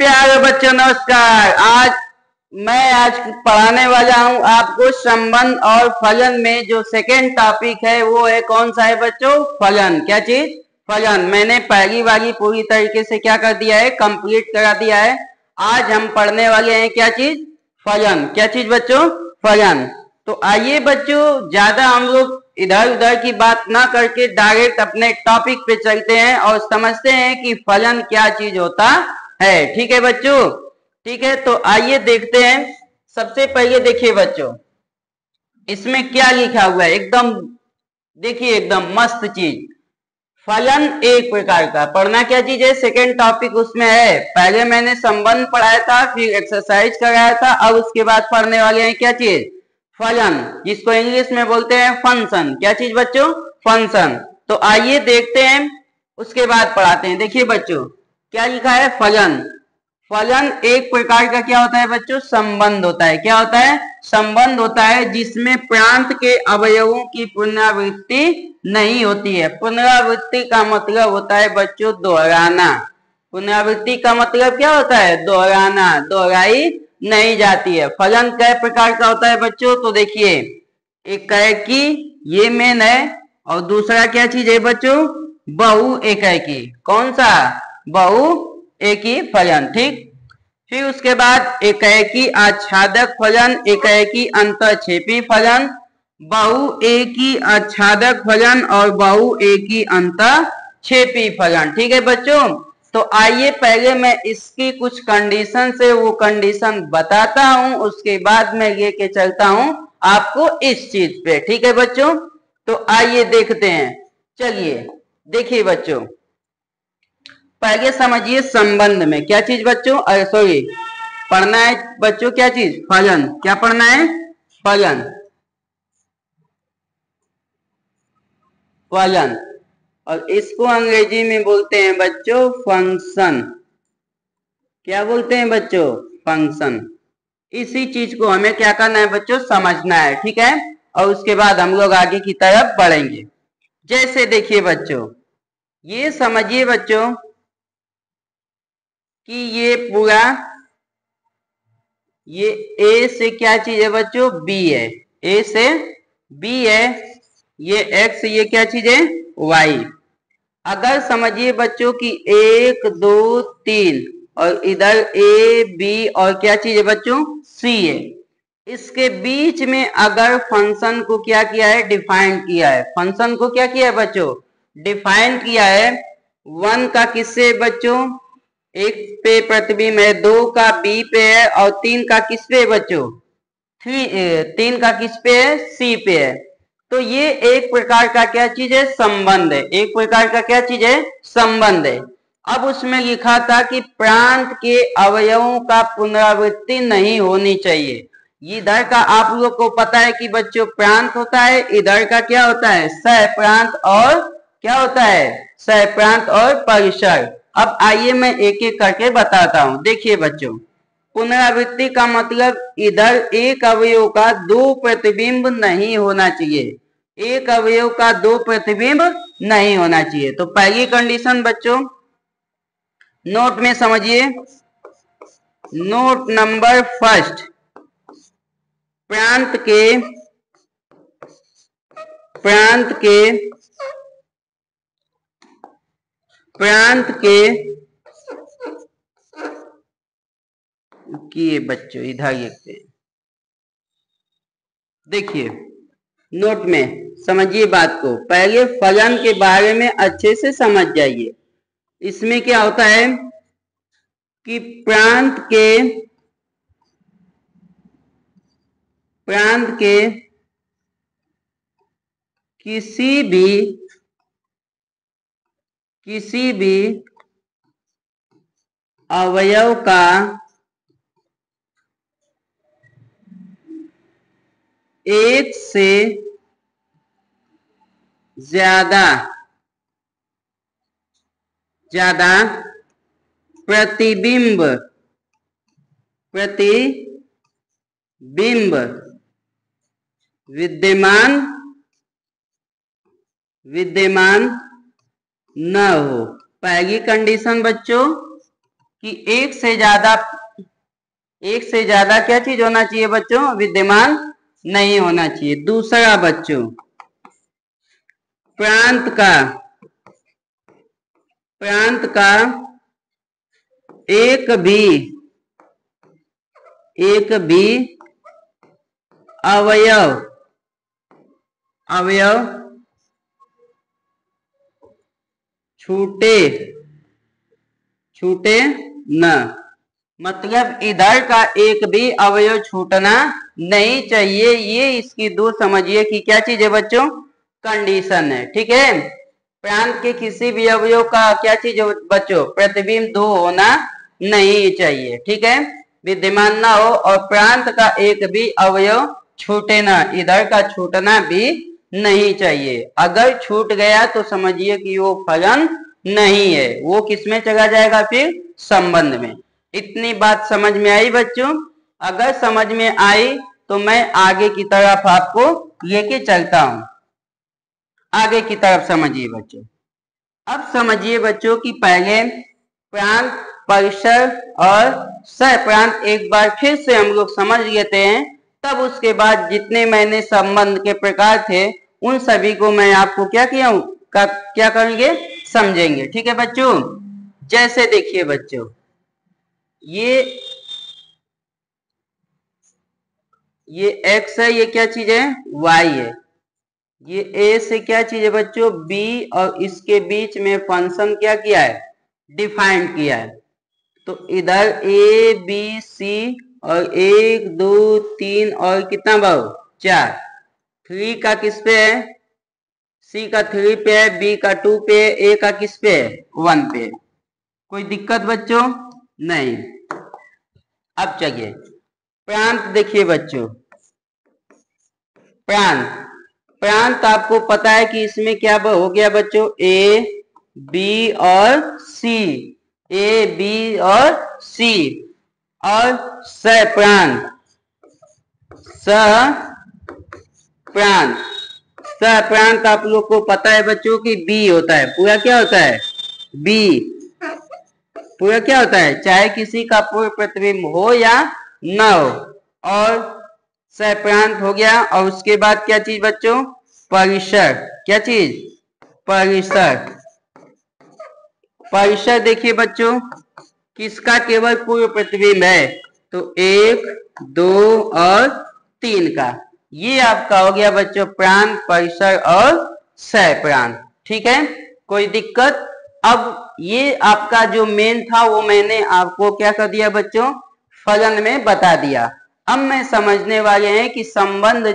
प्यारे बच्चों नमस्कार। आज पढ़ाने वाला हूँ आपको संबंध और फलन में जो सेकेंड टॉपिक है वो है कौन सा है बच्चों? फलन। क्या चीज? फलन। मैंने पहली वाली पूरी तरीके से क्या कर दिया है? कंप्लीट करा दिया है। आज हम पढ़ने वाले हैं क्या चीज? फलन। क्या चीज बच्चों? फलन। तो आइए बच्चों, ज्यादा हम लोग इधर उधर की बात ना करके डायरेक्ट अपने टॉपिक पे चलते हैं और समझते हैं कि फलन क्या चीज होता है। ठीक है बच्चों? ठीक है, तो आइए देखते हैं। सबसे पहले देखिए बच्चों, इसमें क्या लिखा हुआ है। एकदम देखिए, एकदम मस्त चीज। फलन एक प्रकार का, पढ़ना क्या चीज है? सेकेंड टॉपिक उसमें है। पहले मैंने संबंध पढ़ाया था, फिर एक्सरसाइज कराया था, अब उसके बाद पढ़ने वाले हैं क्या चीज? फलन, जिसको इंग्लिश में बोलते हैं फंक्शन। क्या चीज बच्चों? फंक्शन। तो आइए देखते हैं, उसके बाद पढ़ाते हैं। देखिए बच्चों, क्या लिखा है? फलन। फलन एक प्रकार का क्या होता है बच्चों? संबंध होता है। क्या होता है? संबंध होता है, जिसमें प्रांत के अवयवों की पुनरावृत्ति नहीं होती है। पुनरावृत्ति का मतलब होता है बच्चों दोहराना। पुनरावृत्ति का मतलब क्या होता है? दोहराना, दोहराई नहीं जाती है। फलन कई प्रकार का होता है बच्चों? तो देखिए, एक एकी, ये मेन है, और दूसरा क्या चीज है बच्चों? बहु एकी। कौन सा? बहु एकी फलन। ठीक। फिर उसके बाद एकी आच्छादक फलन, एकी अंतःक्षेपी फलन, बहु एकी आच्छादक फलन और बहु एकी अंतःक्षेपी फलन। ठीक है बच्चों? तो आइए पहले मैं इसकी कुछ कंडीशन से वो कंडीशन बताता हूं, उसके बाद मैं लेके चलता हूं आपको इस चीज पे। ठीक है बच्चों? तो आइए देखते हैं। चलिए देखिए बच्चों, पहले समझिए संबंध में क्या चीज बच्चों? सॉरी, पढ़ना है बच्चों क्या चीज? फलन। क्या पढ़ना है? फलन। फलन, और इसको अंग्रेजी में बोलते हैं बच्चों फंक्शन। क्या बोलते हैं बच्चों? फंक्शन। इसी चीज को हमें क्या करना है बच्चों? समझना है। ठीक है, और उसके बाद हम लोग आगे की तरफ बढ़ेंगे। जैसे देखिए बच्चों, ये समझिए बच्चों कि ये पूरा, ये ए से क्या चीज है बच्चों? बी है। ए से बी है। ये एक्स, ये क्या चीज है? वाई। अगर समझिए बच्चों कि 1 2 3 और इधर ए बी और क्या चीज है बच्चों? सी है। इसके बीच में अगर फंक्शन को क्या किया है? डिफाइन किया है। फंक्शन को क्या किया है बच्चों? डिफाइन किया है। 1 का किससे बच्चों? एक पे प्रतिबिंब है, 2 का बी पे है, और 3 का किस पे है बच्चों? 3 का किस पे है? सी पे है। तो ये एक प्रकार का क्या चीज है? संबंध है। एक प्रकार का क्या चीज है? संबंध है। अब उसमें लिखा था कि प्रांत के अवयवों का पुनरावृत्ति नहीं होनी चाहिए। इधर का आप लोग को पता है कि बच्चों प्रांत होता है, इधर का क्या होता है? सह प्रांत, और क्या होता है? सह प्रांत और परिसर। अब आइए मैं एक एक करके बताता हूं। देखिए बच्चों, पुनरावृत्ति का मतलब इधर एक अवयव का 2 प्रतिबिंब नहीं होना चाहिए। एक अवयव का 2 प्रतिबिंब नहीं होना चाहिए। तो पहली कंडीशन बच्चों नोट में समझिए। नोट नंबर फर्स्ट, प्रांत के प्रांत के प्रांत के किए बच्चों, इधर लिखते हैं। देखिए नोट में समझिए बात को। पहले फलन के बारे में अच्छे से समझ जाइए। इसमें क्या होता है कि प्रांत के किसी भी अवयव का एक से ज्यादा प्रतिबिंब विद्यमान न हो। पहली कंडीशन बच्चों, कि एक से ज्यादा क्या चीज होना चाहिए बच्चों, विद्यमान नहीं होना चाहिए। दूसरा बच्चों, प्रांत का एक भी अवयव छूटे न, मतलब इधर का एक भी अवयव छूटना नहीं चाहिए। ये इसकी दो समझिए कि क्या चीज है बच्चों, कंडीशन है। ठीक है, प्रांत के किसी भी अवयव का क्या चीज है बच्चों, प्रतिबिंब दो होना नहीं चाहिए। ठीक है, विद्यमान ना हो और प्रांत का एक भी अवयव छूटे ना, इधर का छूटना भी नहीं चाहिए। अगर छूट गया तो समझिए कि वो फलन नहीं है, वो किसमें चला जाएगा, फिर संबंध में। इतनी बात समझ में आई बच्चों? अगर समझ में आई तो मैं आगे की तरफ आपको लेके चलता हूं। आगे की तरफ समझिए बच्चों। अब समझिए बच्चों कि पहले प्रांत, परिसर और सहप्रांत एक बार फिर से हम लोग समझ लेते हैं, तब उसके बाद जितने मैंने संबंध के प्रकार थे उन सभी को मैं आपको क्या किया हूं, क्या करेंगे, समझेंगे। ठीक है बच्चों, जैसे देखिए बच्चों, ये x है, ये क्या चीज है, y है। ये a से क्या चीज है बच्चों, b, और इसके बीच में फंक्शन क्या किया है, डिफाइंड किया है। तो इधर a b c और 1 2 3 और कितना भाव, 4। 3 का किस पे है, c का 3 पे है, b का 2 पे है, a का किस पे है, 1 पे है। कोई दिक्कत बच्चों नहीं। अब चलिए प्रांत देखिए बच्चों, प्रांत आपको पता है कि इसमें क्या हो गया बच्चों, ए बी और सी, ए बी और सी। और सप्रांत, सप्रांत आप लोग को पता है बच्चों कि बी होता है, पूरा क्या होता है, बी, पूरा क्या होता है, चाहे किसी का पूर्ण प्रतिबिंब हो या न हो। और सप्रांत हो गया, और उसके बाद क्या चीज बच्चों, परिसर। क्या चीज, परिसर। परिसर देखिए बच्चों, किसका केवल पूर्व प्रतिबिंब है, तो 1 2 और 3 का। ये आपका हो गया बच्चों प्रांत, परिसर और सहप्रांत। ठीक है, कोई दिक्कत? अब ये आपका जो मेन था वो मैंने आपको क्या कर दिया बच्चों, फलन में बता दिया। अब मैं समझने वाले हैं कि संबंध,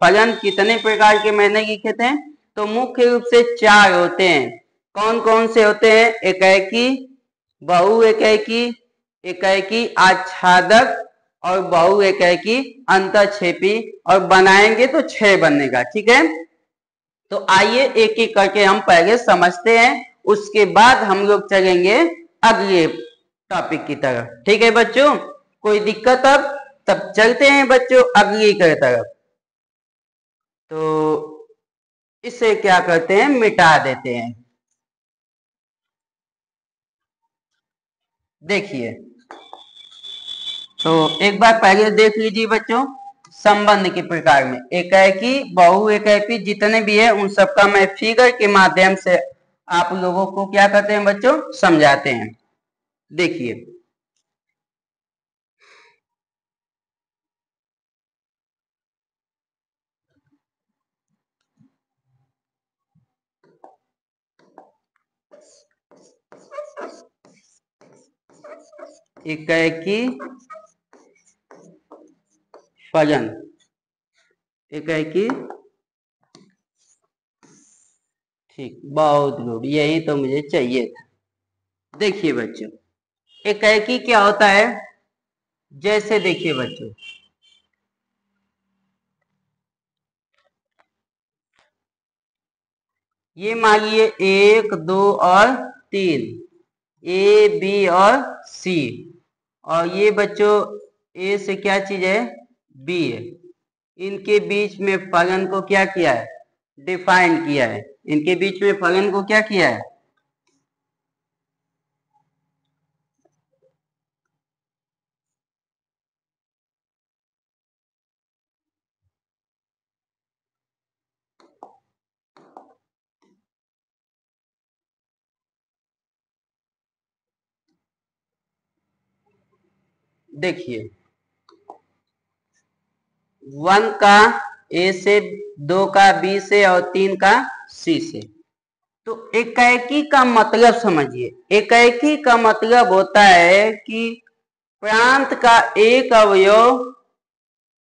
फलन कितने प्रकार के मैंने लिखे थे, तो मुख्य रूप से 4 होते हैं। कौन कौन से होते हैं, एकाकी, बहु एकाकी, एकाकी आच्छादक और बहु एकाकी अंतःक्षेपी, और बनाएंगे तो 6 बनेगा। ठीक है, तो आइए एक एक करके हम पहले समझते हैं, उसके बाद हम लोग चलेंगे अगले टॉपिक की तरफ। ठीक है बच्चों, कोई दिक्कत? अब तब चलते हैं बच्चों अगली की तरफ। तो इसे क्या करते हैं, मिटा देते हैं। देखिए, तो एक बार पहले देख लीजिए बच्चों, संबंध के प्रकार में एकाकी, बहु एकाकी जितने भी है उन सबका मैं फिगर के माध्यम से आप लोगों को क्या करते हैं बच्चों, समझाते हैं। देखिए, एकाकी फलन, एकाकी, ठीक, बहुत गुड, यही तो मुझे चाहिए था। देखिए बच्चों, एकाकी क्या होता है, जैसे देखिए बच्चों, ये मानिए 1 2 और 3, ए बी और सी, और ये बच्चों ए से क्या चीज है, बी है। इनके बीच में फलन को क्या किया है, डिफाइन किया है। इनके बीच में फलन को क्या किया है, देखिए 1 का ए से, 2 का बी से और 3 का सी से। तो एकाएकी का मतलब समझिए, एकाएकी का मतलब होता है कि प्रांत का एक अवयव,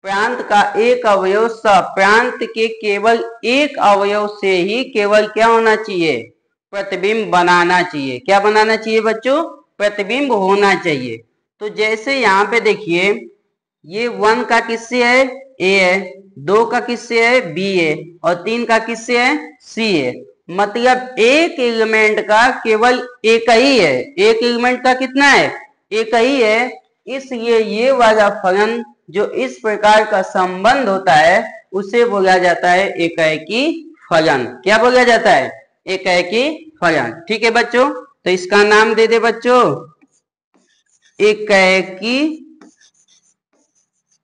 प्रांत का एक अवयव सप्रांत के केवल एक अवयव से ही केवल क्या होना चाहिए, प्रतिबिंब बनाना चाहिए। क्या बनाना चाहिए बच्चों, प्रतिबिंब होना चाहिए। तो जैसे यहाँ पे देखिए ये 1 का किससे है, ए है, 2 का किससे है, बी है, और 3 का किससे है, सी है। मतलब एक एलिमेंट का केवल एक ही है, एक एलिमेंट का कितना है, एक ही है। इसलिए ये वाला फलन जो इस प्रकार का संबंध होता है उसे बोला जाता है एकाएकी फलन। क्या बोला जाता है, एकाएकी फलन। ठीक है बच्चों, तो इसका नाम दे दे बच्चों एकाएकी,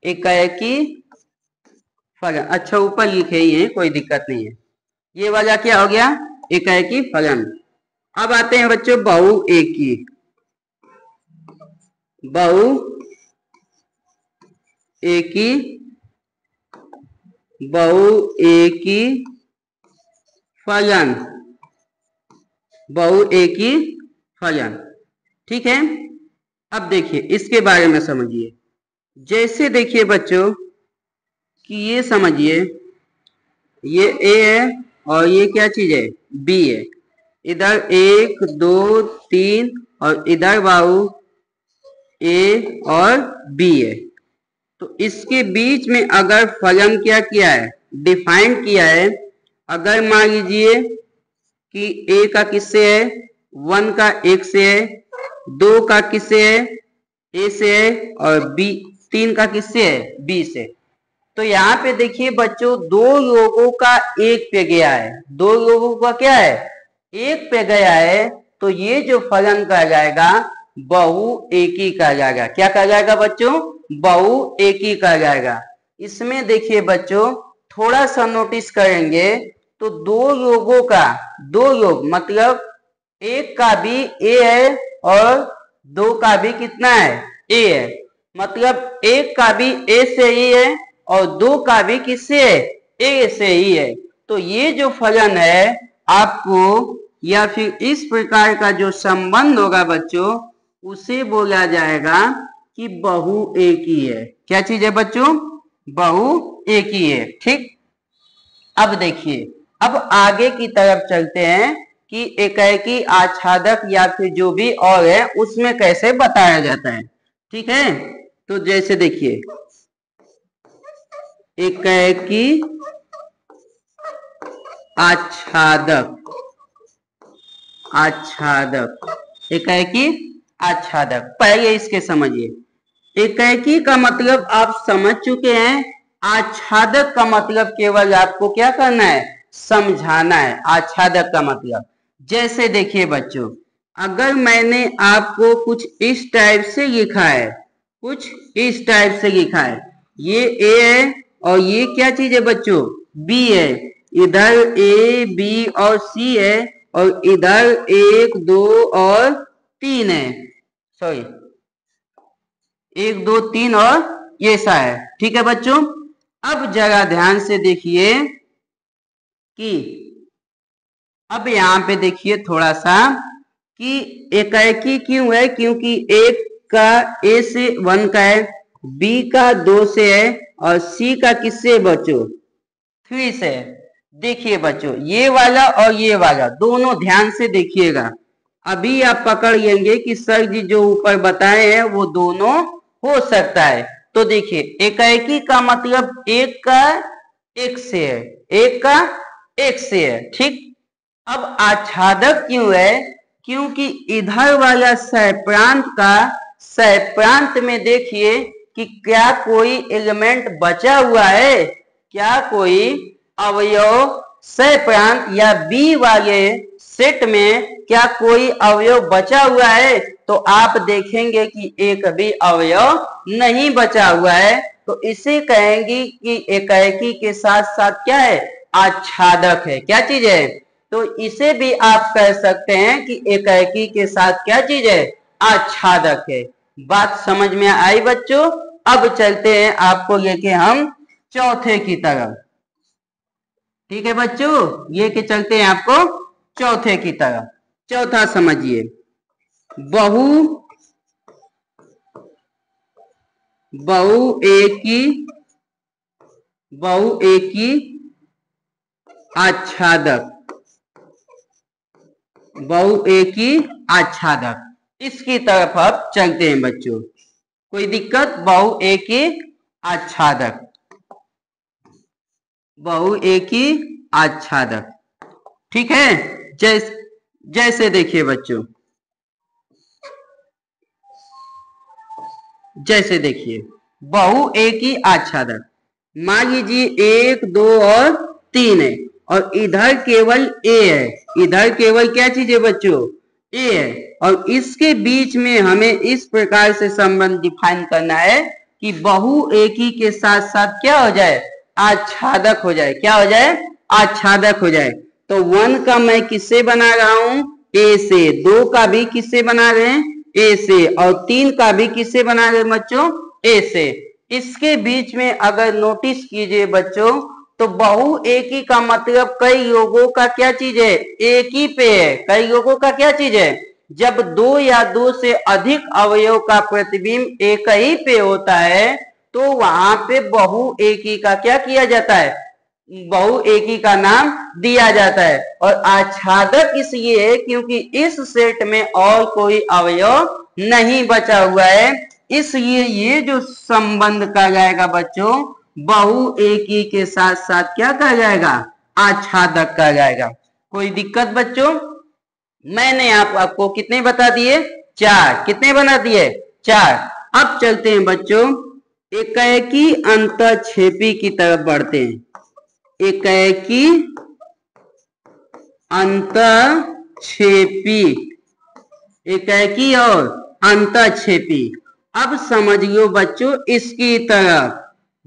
एकाएकी फलन। अच्छा ऊपर लिखे ही है, कोई दिक्कत नहीं है। ये वाला क्या हो गया, एकाएकी फलन। अब आते हैं बच्चों बहुएकी, बहुएकी, बहुएकी फलन, बहुएकी फलन। ठीक है, अब देखिए इसके बारे में समझिए। जैसे देखिए बच्चों कि ये समझिए ये ए है और ये क्या चीज है, बी है। इधर 1 2 3 और इधर बाहु ए और बी है। तो इसके बीच में अगर फलन क्या किया है, डिफाइन किया है। अगर मान लीजिए कि ए का किससे है, 1 का 1 से है, 2 का किससे है, ए से है, और बी 3 का किससे है, बी से। तो यहाँ पे देखिए बच्चों दो लोगों का एक पे गया है, दो लोगों का क्या है, एक पे गया है। तो ये जो फलन कहलाएगा बहुएकी कहलाएगा। क्या कहलाएगा बच्चों, बहुएकी कहलाएगा। इसमें देखिए बच्चों थोड़ा सा नोटिस करेंगे तो दो लोगों का, दो लोग मतलब एक का भी ए है और 2 का भी कितना है, ए है। मतलब एक का भी ए से ही है और 2 का भी किससे है, ए से ही है। तो ये जो फलन है आपको, या फिर इस प्रकार का जो संबंध होगा बच्चों, उसे बोला जाएगा कि बहुएकी है। क्या चीज है बच्चों, बहुएकी है। ठीक, अब देखिए अब आगे की तरफ चलते हैं कि एकाएकी आच्छादक या फिर जो भी और है उसमें कैसे बताया जाता है। ठीक है, तो जैसे देखिए एकाएकी आच्छादक, आच्छादक, एकाएकी आच्छादक। पहले इसके समझिए। एकाएकी का मतलब आप समझ चुके हैं, आच्छादक का मतलब केवल आपको क्या करना है, समझाना है। आच्छादक का मतलब जैसे देखिए बच्चों, अगर मैंने आपको कुछ इस टाइप से लिखा है, कुछ इस टाइप से लिखा है, ये ए है और ये क्या चीज है बच्चों, बी है। इधर ए बी और सी है और इधर 1 2 और 3 है, सॉरी 1 2 3 और ये सा है। ठीक है बच्चों, अब जरा ध्यान से देखिए कि अब यहाँ पे देखिए थोड़ा सा कि एकाएकी क्यों है, क्योंकि एक का ए से 1 का है, बी का 2 से है और सी का किससे बच्चों, 3 से है। देखिए बच्चों ये वाला और ये वाला दोनों ध्यान से देखिएगा। अभी आप पकड़ लेंगे कि सर जी जो ऊपर बताए हैं वो दोनों हो सकता है। तो देखिए एकाएकी का मतलब एक का एक से है, एक का एक से है। ठीक, अब आच्छादक क्यों है, क्योंकि इधर वाला सहप्रांत का, सहप्रांत में देखिए कि क्या कोई एलिमेंट बचा हुआ है, क्या कोई अवयव सहप्रांत या बी वाले सेट में क्या कोई अवयव बचा हुआ है। तो आप देखेंगे कि एक भी अवयव नहीं बचा हुआ है। तो इसे कहेंगे कि एकाएकी के साथ साथ क्या है, आच्छादक है। क्या चीज है, तो इसे भी आप कह सकते हैं कि एकाएकी के साथ क्या चीज है, आच्छादक है। बात समझ में आई बच्चों। अब चलते हैं आपको लेके हम चौथे की तरफ। ठीक है बच्चों, ये के चलते हैं आपको चौथे की तरफ। चौथा समझिए, बहु एकी आच्छादक, बहु एकी आच्छादक, इसकी तरफ अब चलते हैं बच्चों। कोई दिक्कत? बहु एकी आच्छादक, बहु एकी आच्छादक, ठीक है। जैसे देखिए बच्चों, जैसे देखिए बहु एकी आच्छादक, मान लीजिए 1 2 और 3 है और इधर केवल ए है। इधर केवल क्या चीज है बच्चों? ए है। और इसके बीच में हमें इस प्रकार से संबंध डिफाइन करना है कि बहु एकी के साथ साथ क्या हो जाए? आच्छादक हो जाए। क्या हो जाए? आच्छादक हो जाए। तो 1 का मैं किससे बना रहा हूं? ए से। 2 का भी किससे बना रहे हैं? ए से। और 3 का भी किससे बना रहे बच्चों? ए से। इसके बीच में अगर नोटिस कीजिए बच्चों, तो बहु एकी का मतलब कई लोगों का क्या चीज है? एक ही पे है। कई लोगों का क्या चीज है? जब 2 या 2 से अधिक अवयव का प्रतिबिंब एक ही पे होता है तो वहां पे बहु एकी का क्या किया जाता है? बहु एकी का नाम दिया जाता है। और आच्छादक इसलिए है क्योंकि इस सेट में और कोई अवयव नहीं बचा हुआ है, इसलिए ये जो संबंध कहा जाएगा बच्चों, बहु एकी के साथ साथ क्या कहा जाएगा? आच्छादक कहा जाएगा। कोई दिक्कत बच्चों? मैंने आपको कितने बता दिए? 4। कितने बना दिए? 4। अब चलते हैं बच्चों एकाएकी अंतःक्षेपी की तरफ बढ़ते हैं। एकाएकी अंतःक्षेपी, एकाएकी और अंतःक्षेपी। अब समझ लो बच्चों इसकी तरफ।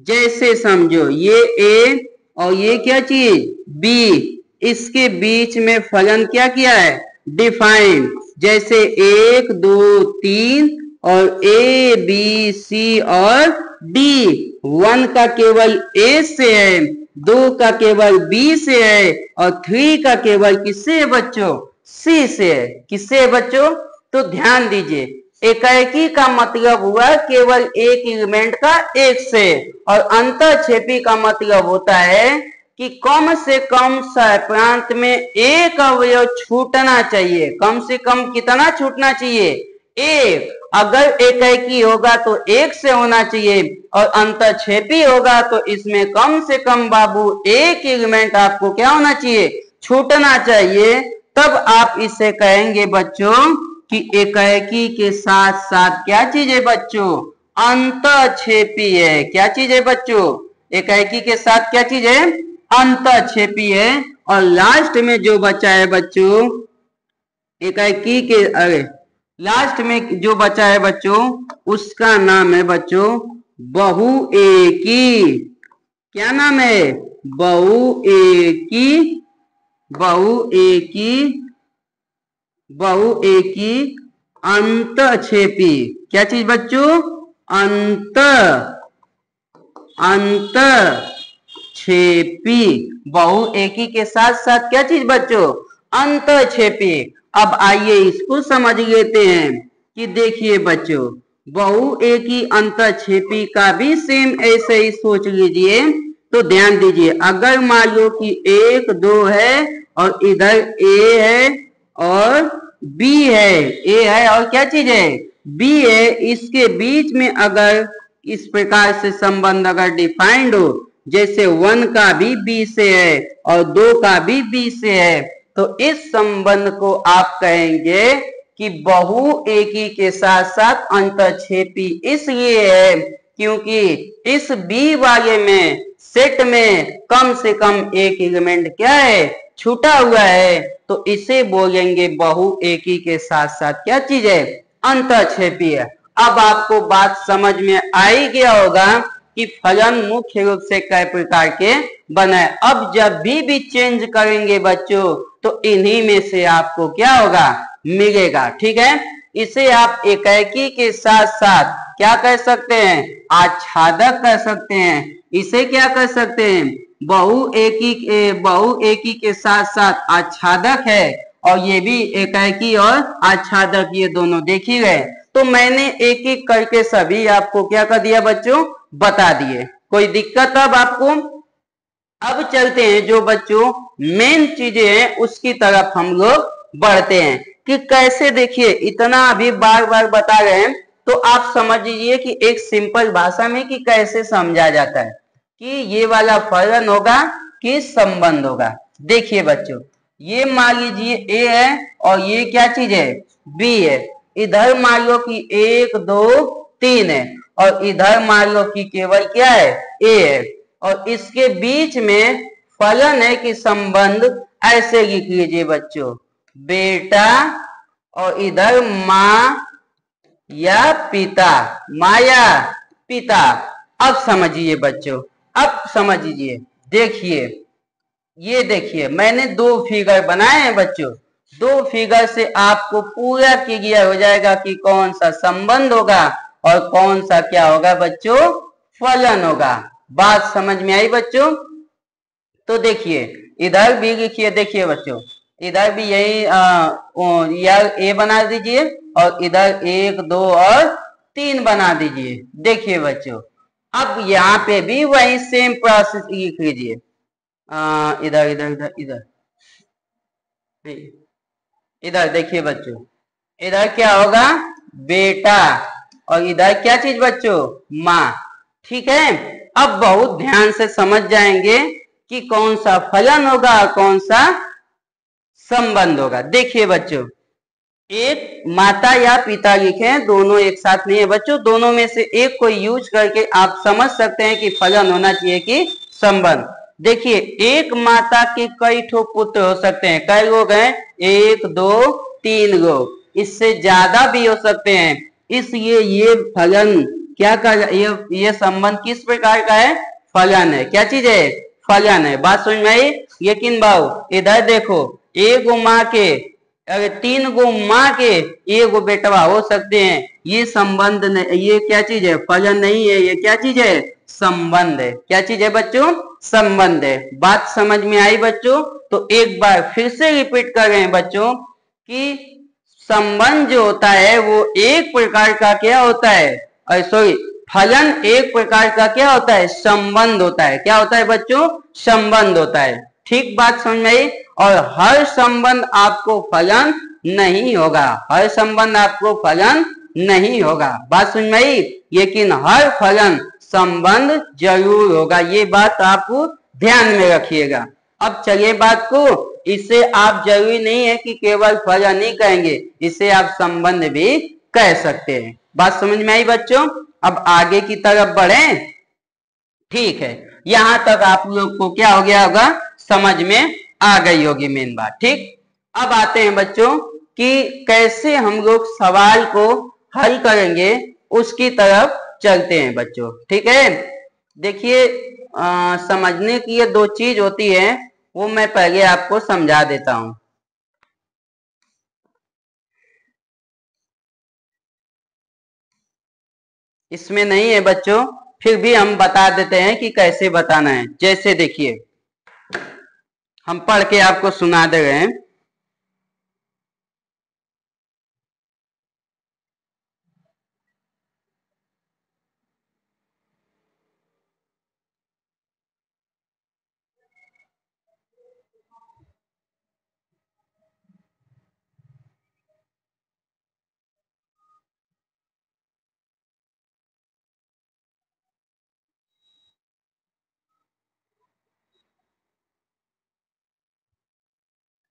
जैसे समझो ये ए और ये क्या चीज? बी। इसके बीच में फलन क्या किया है? डिफाइन। जैसे 1 2 3 और ए बी सी और डी। 1 का केवल ए से है, 2 का केवल बी से है और 3 का केवल किससे है बच्चों? सी से है। किससे है बच्चों? तो ध्यान दीजिए, एकाएकी का मतलब हुआ केवल एक एलिमेंट का एक से, और अंतःक्षेपी का मतलब होता है कि कम से कम प्रांत में एक अवयव छूटना चाहिए। कम से कम कितना छूटना चाहिए? एक। अगर एकाएकी होगा तो एक से होना चाहिए और अंतःक्षेपी होगा तो इसमें कम से कम बाबू एक एलिमेंट आपको क्या होना चाहिए? छूटना चाहिए। तब आप इसे कहेंगे बच्चों कि एकाएकी के साथ साथ क्या चीज है बच्चों? अंतःक्षेपी है। क्या चीज है बच्चों? एकाएकी के साथ क्या चीज है? अंतःक्षेपी है। और लास्ट में जो बचा है बच्चों एकाएकी के, अरे लास्ट में जो बचा है बच्चों उसका नाम है बच्चों बहुएकी। क्या नाम है? बहुएकी। बहुएकी, बहुएकी अंतःक्षेपी। क्या चीज बच्चों? अंतःक्षेपी। बहुएकी के साथ साथ क्या चीज बच्चों? अंतःक्षेपी। अब आइए इसको समझ लेते हैं कि देखिए बच्चों बहुएकी अंतःक्षेपी का भी सेम ऐसे ही सोच लीजिए। तो ध्यान दीजिए, अगर मान लो कि 1 2 है और इधर ए है और बी है, ए है और क्या चीज है? बी है। इसके बीच में अगर इस प्रकार से संबंध अगर डिफाइंड हो, जैसे 1 का भी बी से है और 2 का भी बी से है, तो इस संबंध को आप कहेंगे कि बहुएकी के साथ साथ अंतःक्षेपी इसलिए है क्योंकि इस बी वाले में सेट में कम से कम एक एलिमेंट क्या है? छूटा हुआ है। तो इसे बोलेंगे बहुएकी के साथ साथ क्या चीज है? अंतःक्षेपी है। अब आपको बात समझ में आ ही गया होगा कि फलन मुख्य रूप से कई प्रकार के बने। अब जब भी चेंज करेंगे बच्चों तो इन्हीं में से आपको क्या होगा? मिलेगा। ठीक है। इसे आप एकाकी के साथ साथ क्या कर सकते हैं, आच्छादक कर सकते हैं। इसे क्या कर सकते हैं, बहुएकी के साथ साथ आच्छादक है, और ये भी एकाकी और आच्छादक ये दोनों देख ही गए। तो मैंने एक एक करके सभी आपको क्या कर दिया बच्चों, बता दिए। कोई दिक्कत अब आपको? अब चलते हैं जो बच्चों मेन चीजें हैं उसकी तरफ हम लोग बढ़ते हैं कि कैसे। देखिए इतना अभी बार बार बता रहे हैं तो आप समझ लीजिए कि एक सिंपल भाषा में कि कैसे समझा जाता है कि ये वाला फलन होगा कि संबंध होगा। देखिए बच्चों, ये मान लीजिए ए है और ये क्या चीज है, बी है। इधर मान लो कि 1 2 3 है और इधर मान लो कि केवल क्या है, ए है, और इसके बीच में फलन है कि संबंध। ऐसे लिख लीजिए बच्चों, बेटा और इधर माँ या पिता, माँ या पिता। अब समझिए बच्चों, अब समझिए, देखिए ये देखिए मैंने दो फिगर बनाए हैं बच्चों। दो फिगर से आपको पूरा क्लियर हो जाएगा कि कौन सा संबंध होगा और कौन सा क्या होगा बच्चों, फलन होगा। बात समझ में आई बच्चों? तो देखिए इधर भी लिखिए, देखिए बच्चों इधर भी यही यार ए बना दीजिए और इधर 1 2 और 3 बना दीजिए। देखिए बच्चों अब यहाँ पे भी वही सेम प्रोसेस लिख लीजिए। इधर इधर इधर इधर इधर देखिए बच्चों, इधर क्या होगा, बेटा, और इधर क्या चीज बच्चों, माँ। ठीक है, अब बहुत ध्यान से समझ जाएंगे कि कौन सा फलन होगा और कौन सा संबंध होगा। देखिए बच्चों, एक माता या पिता लिखे, दोनों एक साथ नहीं है बच्चों, दोनों में से एक को यूज करके आप समझ सकते हैं कि फलन होना चाहिए कि संबंध। देखिए एक माता के कई ठो पुत्र हो सकते हैं, कई लोग हैं, 1 2 3 लोग, इससे ज्यादा भी हो सकते हैं। इसलिए ये फलन क्या कर, ये संबंध किस प्रकार का है, फलन है। क्या चीज है, फलन है। बात समझ में आई? लेकिन भाव इधर देखो, एक माँ के अगर 3 गो माँ के 1 गो बेटवा हो सकते हैं, ये संबंध नहीं, ये क्या चीज है, फलन नहीं है, ये क्या चीज है, संबंध है। क्या चीज है बच्चों, संबंध है। बात समझ में आई बच्चों? तो एक बार फिर से रिपीट कर रहे हैं बच्चों कि संबंध जो होता है वो एक प्रकार का क्या होता है, सॉरी, फलन एक प्रकार का क्या होता है, संबंध होता है। क्या होता है बच्चों, संबंध होता है। ठीक बात समझ में आई? और हर संबंध आपको फलन नहीं होगा, हर संबंध आपको फलन नहीं होगा। बात समझ में आई? लेकिन हर फलन संबंध जरूर होगा, ये बात आप ध्यान में रखिएगा। अब चलिए बात को, इसे आप जरूरी नहीं है कि केवल फलन ही कहेंगे, इसे आप संबंध भी कह सकते हैं। बात समझ में आई बच्चों? अब आगे की तरफ बढ़े। ठीक है, यहां तक आप लोग को क्या हो गया होगा, समझ में आ गई होगी मेन बात। ठीक, अब आते हैं बच्चों कि कैसे हम लोग सवाल को हल करेंगे, उसकी तरफ चलते हैं बच्चों। ठीक है, देखिए समझने की ये दो चीज होती है, वो मैं पहले आपको समझा देता हूं। इसमें नहीं है बच्चों, फिर भी हम बता देते हैं कि कैसे बताना है। जैसे देखिए हम पढ़ के आपको सुना दे रहे हैं।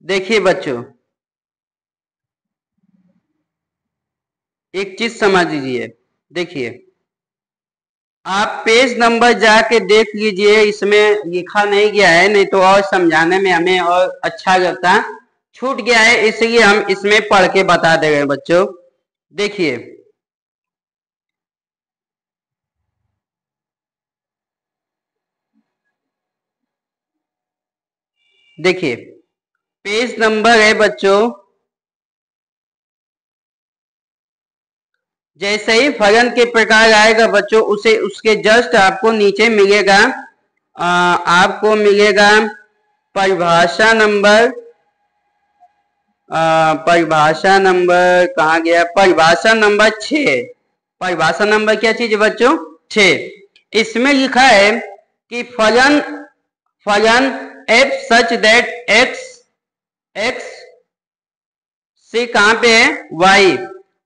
देखिए बच्चों, एक चीज समझ लीजिए। देखिए आप पेज नंबर जाके देख लीजिए, इसमें लिखा नहीं गया है, नहीं तो और समझाने में हमें और अच्छा लगता। छूट गया है इसलिए हम इसमें पढ़ के बता दे रहे हैं बच्चों। देखिए देखिए पेज नंबर है बच्चों जैसे ही फलन के प्रकार आएगा बच्चों, उसे उसके जस्ट आपको नीचे मिलेगा, आपको मिलेगा परिभाषा नंबर, परिभाषा नंबर कहाँ गया, परिभाषा नंबर 6। परिभाषा नंबर क्या चीज है बच्चों, 6। इसमें लिखा है कि फलन फलन एफ सच दैट एक्स से कहां पे है, वाई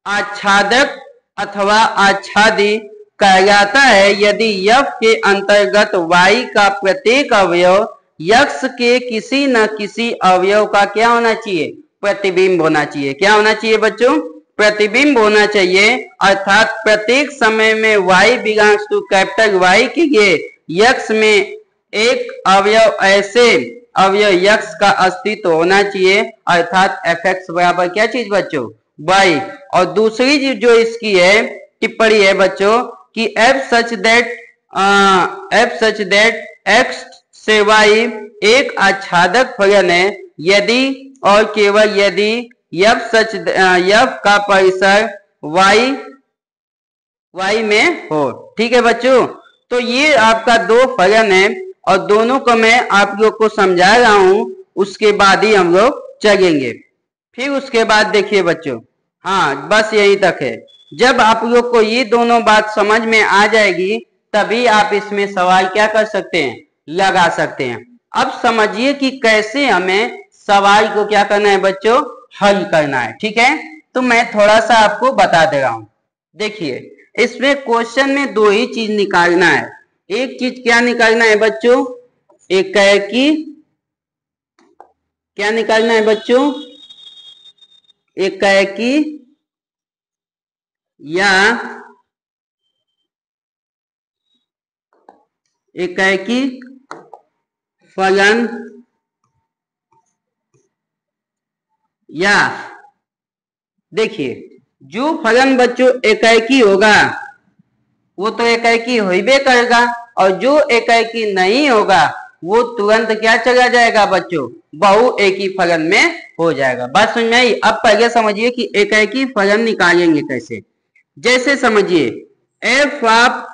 आच्छादक अथवा आच्छादी कहलाता है यदि यफ के अंतर्गत वाई का प्रत्येक अवयव यक्ष के किसी न किसी अवयव का क्या होना चाहिए, प्रतिबिंब होना चाहिए। क्या होना चाहिए बच्चों, प्रतिबिंब होना चाहिए। अर्थात प्रत्येक समय में y belongs to capital Y के लिए यक्ष में एक अवयव, ऐसे अवयव यक्ष का अस्तित्व होना चाहिए। अर्थात fx बराबर क्या चीज बच्चों, y। और दूसरी चीज जो इसकी है टिप्पणी है बच्चों कि f सच दैट x से y एक आच्छादक फलन है यदि और केवल यदि यफ का परिसर y में हो। ठीक है बच्चों, तो ये आपका दो फलन है और दोनों को मैं आप लोग को समझा रहा हूं, उसके बाद ही हम लोग चलेंगे। फिर उसके बाद देखिए बच्चों, हाँ बस यही तक है। जब आप लोग को ये दोनों बात समझ में आ जाएगी तभी आप इसमें सवाल क्या कर सकते हैं, लगा सकते हैं। अब समझिए कि कैसे हमें सवाल को क्या करना है बच्चों, हल करना है। ठीक है, तो मैं थोड़ा सा आपको बता दे रहा हूं। देखिए इसमें क्वेश्चन में दो ही चीज निकालना है। एक चीज क्या निकालना है बच्चों, एकाएकी, क्या निकालना है बच्चों, एकाएकी या एकाएकी फलन या, देखिए जो फलन बच्चों एकाएकी होगा वो तो एकाएकी होइबे करेगा, और जो एकाएकी नहीं होगा वो तुरंत क्या चला जाएगा बच्चों, बहु एकी फलन में हो जाएगा। बात समझ में आई। अब पहले समझिए कि एकाएकी फलन निकालेंगे कैसे। जैसे समझिए f ऑफ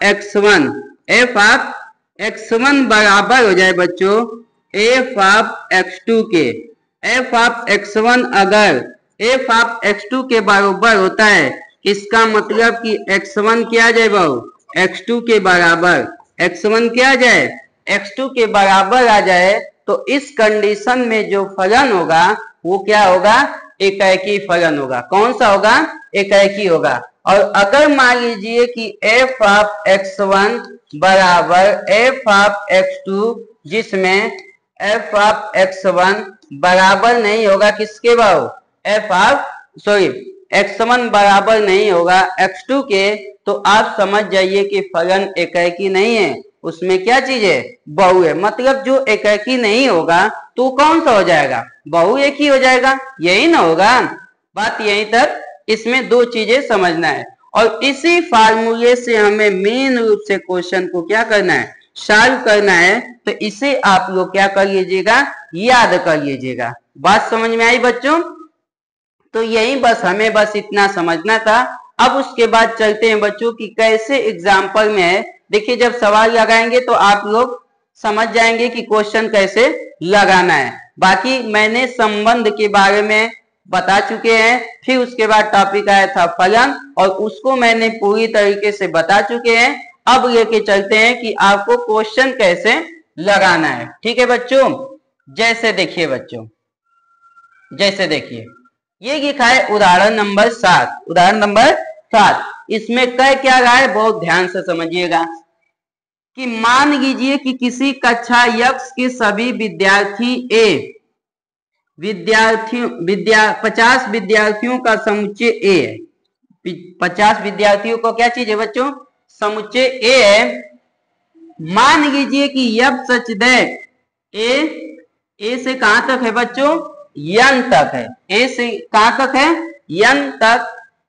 x1 बराबर हो जाए बच्चों f ऑफ x2 के। f ऑफ x1 अगर f ऑफ x2 के बराबर होता है, इसका मतलब कि x1 क्या आ जाए बहु, x2 के बराबर, x1 क्या आ जाए, x2 के बराबर आ जाए, तो इस कंडीशन में जो फलन होगा वो क्या होगा, एकाएकी फलन होगा। कौन सा होगा, एकाएकी होगा। और अगर मान लीजिए कि f ऑफ x1 बराबर f ऑफ x2, जिसमें f ऑफ x1 बराबर नहीं होगा किसके बाबू, x1 बराबर नहीं होगा x2 के, तो आप समझ जाइए कि फलन एकाएकी नहीं है, उसमें क्या चीज है, बहु है। मतलब जो एकाएकी नहीं होगा तो कौन सा हो जाएगा, बहु एक ही हो जाएगा, यही ना होगा। बात यहीं तक। इसमें दो चीजें समझना है और इसी फार्मूले से हमें मेन रूप से क्वेश्चन को क्या करना है, सॉल्व करना है। तो इसे आप लोग क्या कर लीजिएगा, याद कर लीजिएगा। बात समझ में आई बच्चों। तो यही बस हमें बस इतना समझना था। अब उसके बाद चलते हैं बच्चों कि कैसे एग्जाम्पल में है। देखिए जब सवाल लगाएंगे तो आप लोग समझ जाएंगे कि क्वेश्चन कैसे लगाना है। बाकी मैंने संबंध के बारे में बता चुके हैं। फिर उसके बाद टॉपिक आया था फलन, और उसको मैंने पूरी तरीके से बता चुके हैं। अब लेके चलते हैं कि आपको क्वेश्चन कैसे लगाना है। ठीक है बच्चों। जैसे देखिए बच्चों, जैसे देखिए ये लिखा है उदाहरण नंबर 7। उदाहरण नंबर 7 इसमें कह क्या रहा है, बहुत ध्यान से समझिएगा कि मान लीजिए कि किसी कक्षा यक्ष के सभी विद्यार्थी 50 विद्यार्थियों का समुच्चय ए है। 50 विद्यार्थियों को क्या चीज है बच्चों, समुच्चय ए है। मान लीजिए कि यफ सच दैट ए से कहां तक है बच्चों, n तक है। ए से कहां तक है, n तक।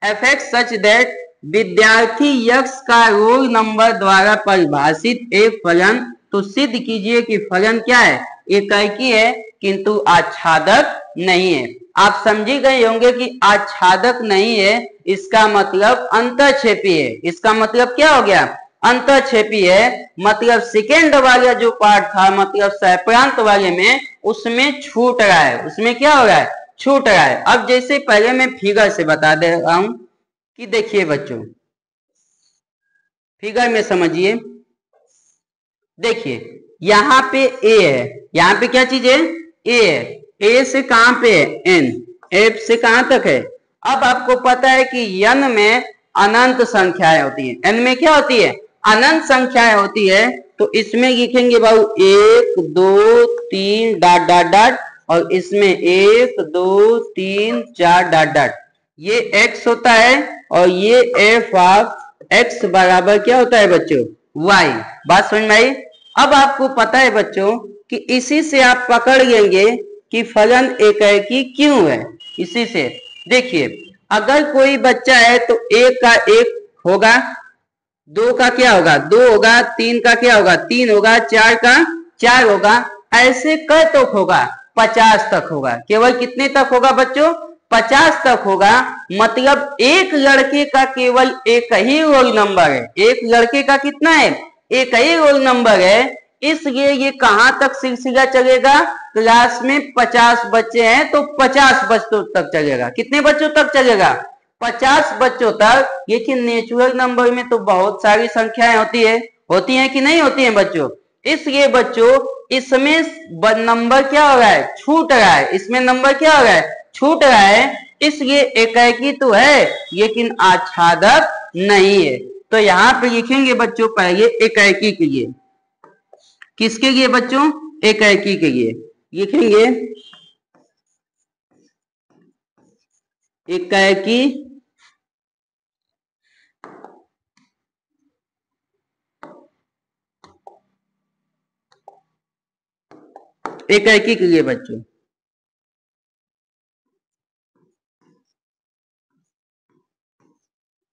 fx सच दैट विद्यार्थी यक्ष का रोल नंबर द्वारा परिभाषित एक फलन, तो सिद्ध कीजिए कि फलन क्या है, एकाएकी है किंतु आच्छादक नहीं है। आप समझी गए होंगे कि आच्छादक नहीं है, इसका मतलब अंतःक्षेपी है। इसका मतलब क्या हो गया? अंतःक्षेपी है। मतलब सेकेंड वाला जो पार्ट था, मतलब सहप्रांत वाले में, उसमें छूट रहा है। उसमें क्या हो रहा है? छूट रहा है। अब जैसे पहले मैं फिगर से बता दे रहा हूं कि देखिए बच्चों, फिगर में समझिए। देखिए यहाँ पे ए है, यहाँ पे क्या चीज है? ए है। ए से कहां पे है? एन। एफ से कहां तक है? अब आपको पता है कि एन में अनंत संख्याएं होती है। एन में क्या होती है? अनंत संख्याएं होती है। तो इसमें लिखेंगे बाबू 1 2 3 डॉट डॉट डॉट, और इसमें 1 2 3 4 डॉट डॉट। ये x होता है और ये f ऑफ x बराबर क्या होता है बच्चों? y। बात समझ में आई? अब आपको पता है बच्चों कि इसी से आप पकड़ लेंगे कि फलन एकाएकी क्यों है। इसी से देखिए, अगर कोई बच्चा है तो 1 का 1 होगा, 2 का क्या होगा? 2 होगा, 3 का क्या होगा? 3 होगा, 4 का 4 होगा। ऐसे कई तक होगा? 50 तक होगा। केवल कितने तक होगा बच्चों? 50 तक होगा। मतलब एक लड़के का केवल एक ही रोल नंबर है। एक लड़के का कितना है? एक ही रोल नंबर है। इसलिए ये कहां तक सिलसिला चलेगा? क्लास में 50 बच्चे हैं तो 50 बच्चों तक चलेगा। कितने बच्चों तक चलेगा? 50 बच्चों तक। लेकिन नेचुरल नंबर में तो बहुत सारी संख्याएं होती है कि नहीं होती है बच्चों? इसलिए बच्चों इसमें नंबर क्या हो रहा है? छूट रहा है। इसमें नंबर क्या हो रहा है? छूट रहा है। इसलिए एकाएकी तो है लेकिन आच्छादक नहीं है। तो यहाँ पे लिखेंगे बच्चों पहले एकाएकी के लिए। किसके लिए बच्चों? एकाएकी के लिए लिखेंगे एकाएकी एकाएकी के लिए बच्चों।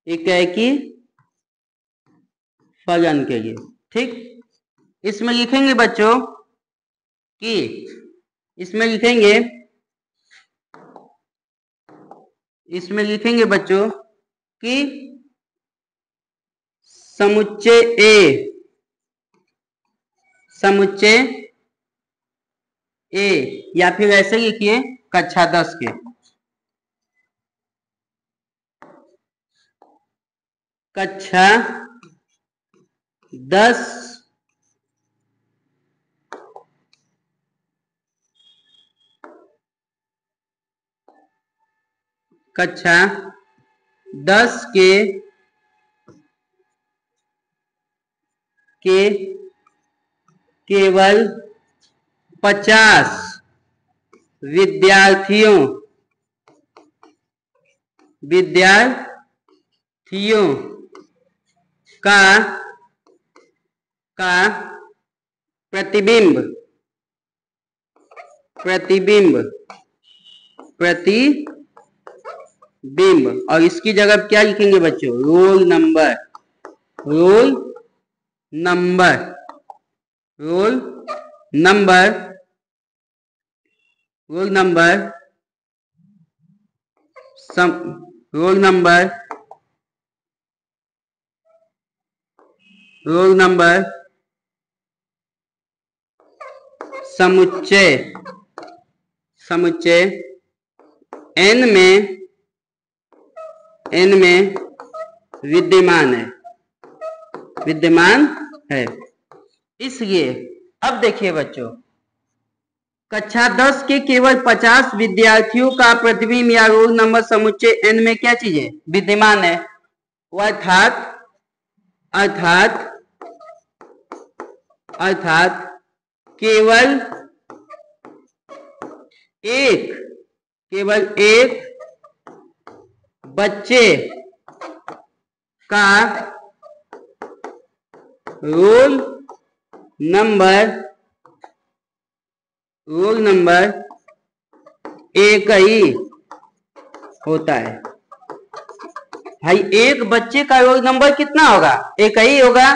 एकाएकी फलन के लिए। ठीक, इसमें लिखेंगे बच्चों कि इसमें लिखेंगे बच्चों कि समुच्चय ए, या फिर ऐसे लिखिए कक्षा 10 के। कक्षा 10 कक्षा 10 के केवल 50 विद्यार्थियों का प्रतिबिंब और इसकी जगह क्या लिखेंगे बच्चों? रोल नंबर समुच्चय n में विद्यमान है। इसलिए अब देखिए बच्चों, कक्षा 10 के केवल 50 विद्यार्थियों का प्रतिबिंब या रोल नंबर समुच्चय n में क्या चीज है? विद्यमान है। अर्थात केवल एक बच्चे का रोल नंबर एक ही होता है। भाई एक बच्चे का रोल नंबर कितना होगा? एक ही होगा।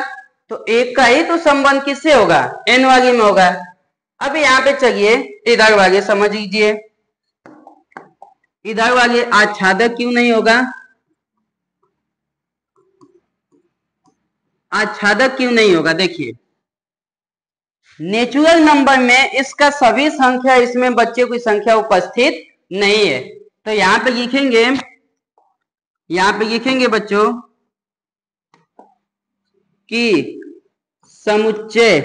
तो एक का ही तो संबंध किससे होगा? n वाले में होगा। अब यहाँ पे चलिए इधर वाले समझ लीजिए। इधर वाले आच्छादक क्यों नहीं होगा? आच्छादक क्यों नहीं होगा? देखिए, नेचुरल नंबर में इसका सभी संख्या, इसमें बच्चों की संख्या उपस्थित नहीं है। तो यहां पे लिखेंगे बच्चों कि समुच्चय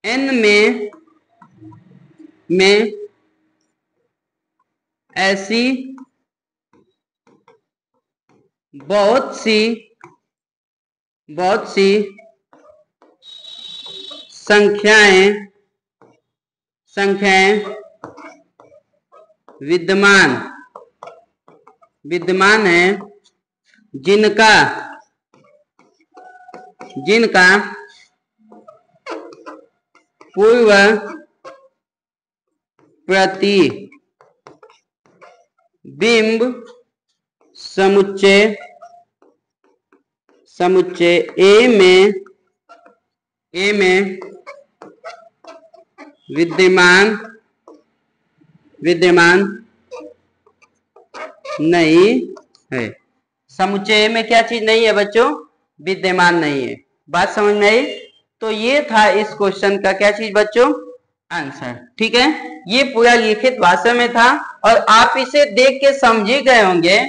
n में ऐसी बहुत सी संख्याएं विद्यमान हैं जिनका पूर्व प्रतिबिंब समुच्चय ए में विद्यमान नहीं है। समुच्चय में क्या चीज नहीं है बच्चों? विद्यमान नहीं है। बात समझ में आई? तो ये था इस क्वेश्चन का क्या चीज बच्चों? आंसर। ठीक है, ये पूरा लिखित भाषा में था और आप इसे देख के समझ ही गए होंगे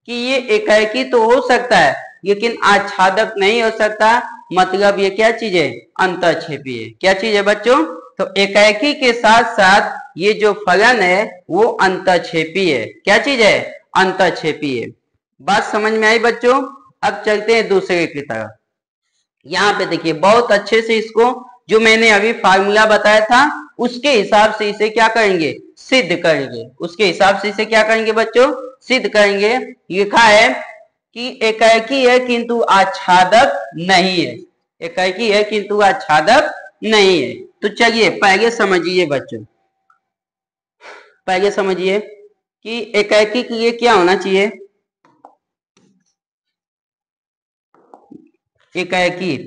कि ये एकाएकी तो हो सकता है लेकिन आच्छादक नहीं हो सकता। मतलब ये क्या चीज है? अंतःक्षेपी है। क्या चीज है बच्चों? तो एकाएकी के साथ साथ ये जो फलन है वो अंतःक्षेपी है। क्या चीज है? अंतःक्षेपी है। बात समझ में आई बच्चों? अब चलते हैं दूसरे की तरफ। यहाँ पे देखिए, बहुत अच्छे से इसको जो मैंने अभी फार्मूला बताया था उसके हिसाब से इसे क्या करेंगे? सिद्ध करेंगे। उसके हिसाब से इसे क्या करेंगे बच्चों? सिद्ध करेंगे। लिखा है कि एकाएकी है किंतु आच्छादक नहीं है। एकाएकी है किंतु आच्छादक नहीं है। तो चलिए पहले समझिए बच्चों, पहले समझिए कि एकाएकी के लिए क्या होना चाहिए। एकाएकी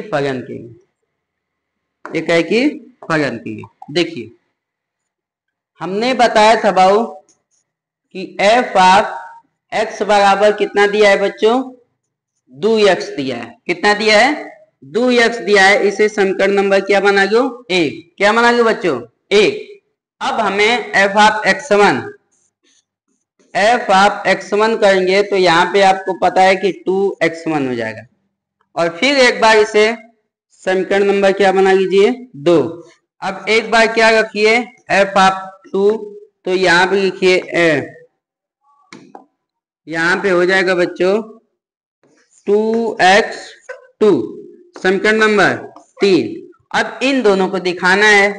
फलन के देखिए, हमने बताया था बाबू कि एफ ऑफ एक्स बराबर कितना दिया है बच्चों? 2x दिया है। कितना दिया है? 2x दिया है। इसे समीकरण नंबर क्या बना लो? 1। क्या बना लो बच्चों? 1। अब हमें एफ ऑफ x1 करेंगे तो यहाँ पे आपको पता है कि 2x1 हो जाएगा। और फिर एक बार इसे समीकरण नंबर क्या बना लीजिए? 2। अब एक बार क्या रखिए? एफ ऑफ 2, तो यहाँ पे लिखिए यहाँ पे हो जाएगा बच्चों 2x2, समीकरण नंबर 3। अब इन दोनों को दिखाना है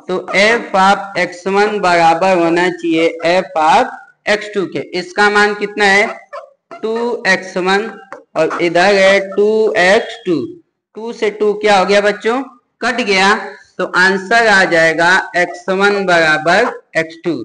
तो एफ ऑफ x1 बराबर होना चाहिए एफ ऑफ x2 के। इसका मान कितना है? 2x1 और इधर है 2x2। 2 से 2 क्या हो गया बच्चों? कट गया। तो आंसर आ जाएगा x1 बराबर x2।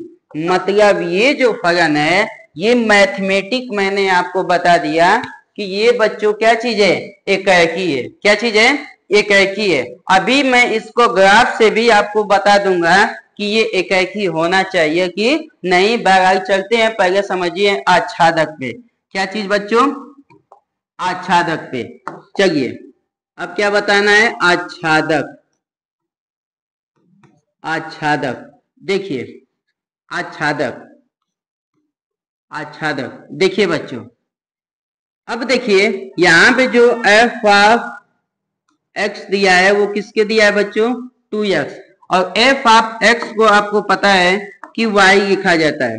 मतलब ये जो फलन है ये मैथमेटिक मैंने आपको बता दिया कि ये बच्चों क्या चीज है? एकाएकी है। क्या चीज है? एकाएकी है। अभी मैं इसको ग्राफ से भी आपको बता दूंगा कि ये एकाएकी होना चाहिए कि नहीं। बहरहाल चलते हैं, पहले समझिए आच्छादक पे। क्या चीज बच्चों? आच्छादक पे। चलिए अब क्या बताना है? आच्छादक। देखिए आच्छादक देखिए बच्चों, अब देखिए यहाँ पे जो एफ ऑफ एक्स दिया है वो किसके दिया है बच्चों? 2x। और एफ ऑफ एक्स को आपको पता है कि y लिखा जाता है।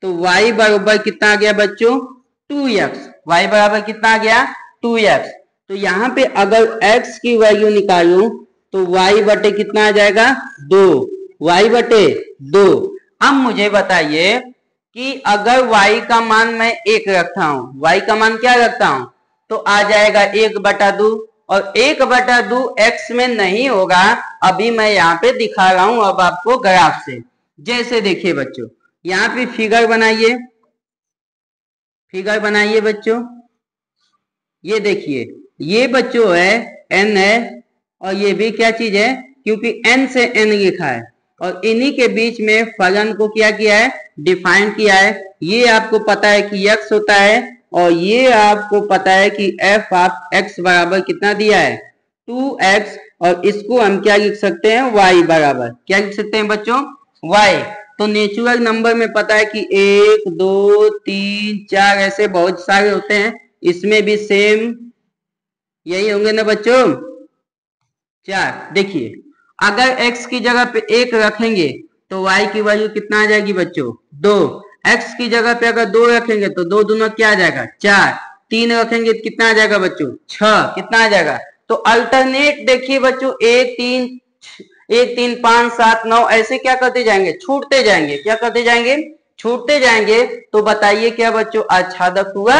तो y बराबर कितना आ गया बच्चों? 2x। y बराबर कितना आ गया? 2x। तो यहाँ पे अगर x की वैल्यू निकालूं तो y बटे कितना आ जाएगा? 2। y बटे 2। अब मुझे बताइए कि अगर y का मान मैं 1 रखता हूं, y का मान क्या रखता हूं, तो आ जाएगा 1/2। और 1/2 x में नहीं होगा। अभी मैं यहाँ पे दिखा रहा हूं अब आपको ग्राफ से। जैसे देखिए बच्चों, यहाँ पे फिगर बनाइए बच्चों। ये देखिए, ये बच्चों है n है, और ये भी क्या चीज है, क्योंकि n से n लिखा है और इन्हीं के बीच में फलन को क्या किया है, डिफाइन किया है। ये आपको पता है कि x होता है और ये आपको पता है कि f ऑफ x बराबर कितना दिया है, 2x, और इसको हम क्या लिख सकते हैं, y बराबर क्या लिख सकते हैं बच्चों, y। तो नेचुरल नंबर में पता है कि 1 2 3 4 ऐसे बहुत सारे होते हैं, इसमें भी सेम यही होंगे ना बच्चों, 4। देखिए अगर x की जगह पे 1 रखेंगे तो y की वैल्यू कितना आ जाएगी बच्चों, 2। x की जगह पे अगर 2 रखेंगे तो 2 दूना क्या आ जाएगा, 4। 3 रखेंगे तो कितना आ जाएगा बच्चों, 6। कितना आ जाएगा, तो अल्टरनेट देखिए बच्चों, 1 3 5 7 9 ऐसे क्या करते जाएंगे, छूटते जाएंगे। क्या करते जाएंगे, छूटते जाएंगे। तो बताइए क्या बच्चों, आच्छादक हुआ,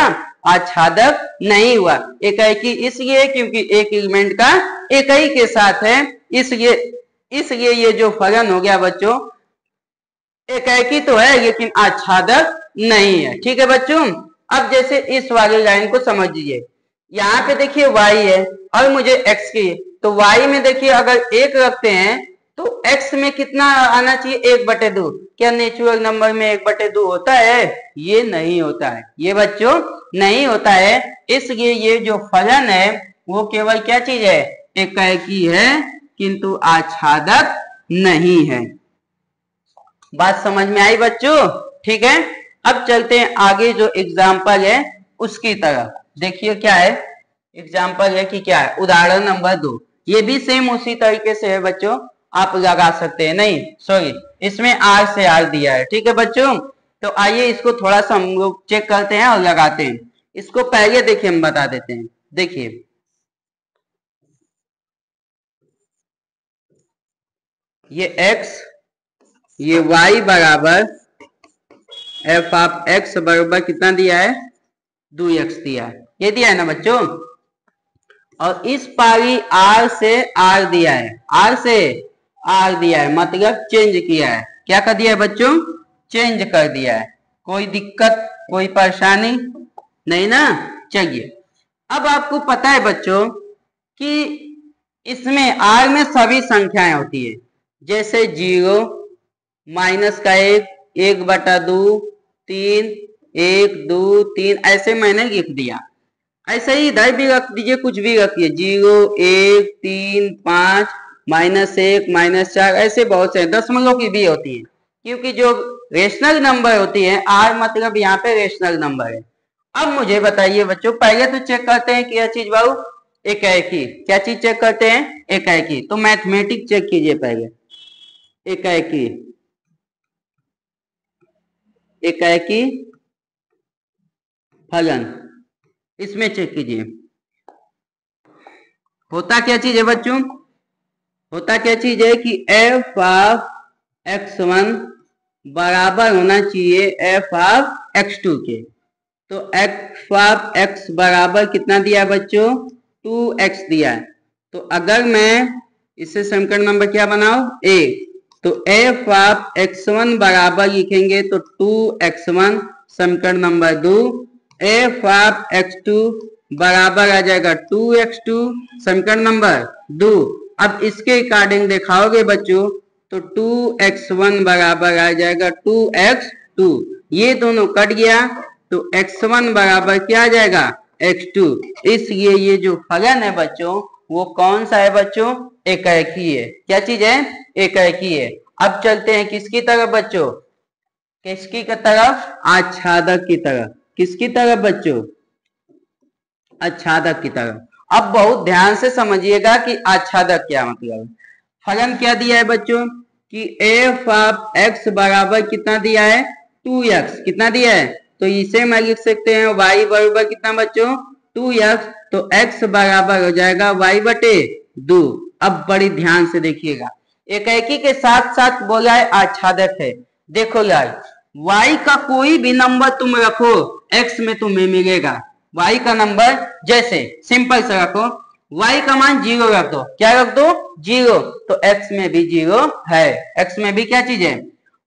आच्छादक नहीं हुआ। एकाएकी इसलिए क्योंकि एक एलिमेंट का इकाई के साथ है, इसलिए ये जो फलन हो गया बच्चों, एकाएकी तो है लेकिन आच्छादक नहीं है। ठीक है बच्चों, अब जैसे इस वाली लाइन को समझिए, यहाँ पे देखिए y है और मुझे x की, तो y में देखिए अगर 1 रखते हैं तो x में कितना आना चाहिए, 1/2। क्या नेचुरल नंबर में 1/2 होता है, ये नहीं होता है, ये बच्चों नहीं होता है। इसलिए ये जो फलन है वो केवल क्या चीज है, एकाएकी है किंतु आच्छादक नहीं है। बात समझ में आई बच्चों, ठीक है। अब चलते हैं आगे, जो एग्जाम्पल है उसकी तरफ। देखिए क्या है, एग्जाम्पल है कि क्या है, उदाहरण नंबर 2। ये भी सेम उसी तरीके से है बच्चों, आप लगा सकते हैं, नहीं सॉरी, इसमें r से r दिया है। ठीक है बच्चों, तो आइए इसको थोड़ा सा हम लोग चेक करते हैं और लगाते हैं। इसको पहले देखिए हम बता देते हैं। देखिए ये x, ये y बराबर f ऑफ x बराबर कितना दिया है, 2x दिया है, ये दिया है ना बच्चों। और इस पारी r से r दिया है, r से r दिया है, मतलब चेंज किया है। क्या कर दिया है बच्चों, चेंज कर दिया है। कोई दिक्कत, कोई परेशानी नहीं ना। चलिए अब आपको पता है बच्चों कि इसमें r में सभी संख्याएं होती है, जैसे 0, -1, 1/2, 3, 1 2 3 ऐसे मैंने लिख दिया। ऐसे ही इधर भी रख दीजिए, कुछ भी रखिए, 0 1 3 5 -1 -4 ऐसे बहुत से दशमलव की भी होती है, क्योंकि जो रेशनल नंबर होती है, r मतलब यहाँ पे रेशनल नंबर है। अब मुझे बताइए बच्चों, पहले तो चेक करते हैं क्या चीज बाबू, एकाएकी। क्या चीज चेक करते हैं, एकाएकी। तो मैथमेटिक्स चेक कीजिए पहले, एकाएकी, एकाएकी फलन, इसमें चेक कीजिए होता क्या चीज है बच्चों, होता क्या चीज है कि f ऑफ x1 बराबर होना चाहिए f ऑफ x2 के। तो f ऑफ x बराबर कितना दिया है बच्चों, 2x दिया है। तो अगर मैं इससे समीकरण नंबर क्या बनाऊं, a, तो f ऑफ x1 बराबर लिखेंगे तो 2x1, समीकरण नंबर 2। f ऑफ x2 बराबर आ जाएगा 2x2, समीकरण नंबर 2। अब इसके अकॉर्डिंग दिखाओगे बच्चों तो 2x1 बराबर आ जाएगा 2x2, ये दोनों कट गया तो x1 बराबर क्या आ जाएगा, x2। इसलिए ये जो फलन है बच्चों वो कौन सा है बच्चों, एकाएकी है। क्या चीज है, एकाएकी है। अब चलते हैं किसकी तरफ बच्चों, किसकी तरफ, आच्छादक की तरफ। किसकी तरफ बच्चों, आच्छादक की तरफ। अब बहुत ध्यान से समझिएगा कि आच्छादक क्या मतलब है। फलन क्या दिया है बच्चों कि f ऑफ x बराबर कितना दिया है, 2x। कितना दिया है, तो इसे मैं लिख सकते हैं y बराबर कितना बच्चों, 2x। तो x बराबर हो जाएगा y/2। अब बड़ी ध्यान से देखिएगा, एकाएकी के साथ साथ बोला है आच्छादक है। देखो यार, y का कोई भी नंबर तुम रखो x में तुम्हें मिलेगा। y का नंबर जैसे सिंपल से रखो, y का मान 0 रख दो। क्या रख दो, 0, तो x में भी 0 है, x में भी क्या चीज है,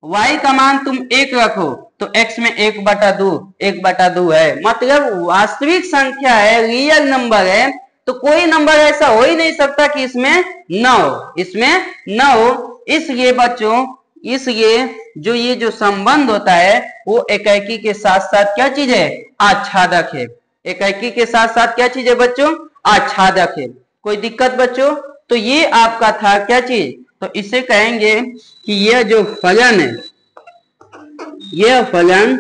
y का मान तुम 1 रखो तो x में 1/2 है। मतलब वास्तविक संख्या है, रियल नंबर है, तो तो कोई नंबर ऐसा हो ही नहीं सकता कि इसमें न हो, इसमें न हो। इसलिए बच्चों, इसलिए जो ये जो संबंध होता है वो एकाकी के साथ साथ क्या चीज है, आच्छादक है। एकाकी के साथ साथ क्या चीज है बच्चों, आच्छादक है। कोई दिक्कत बच्चों? तो ये आपका था क्या चीज, तो इसे कहेंगे कि यह जो फलन है, यह फलन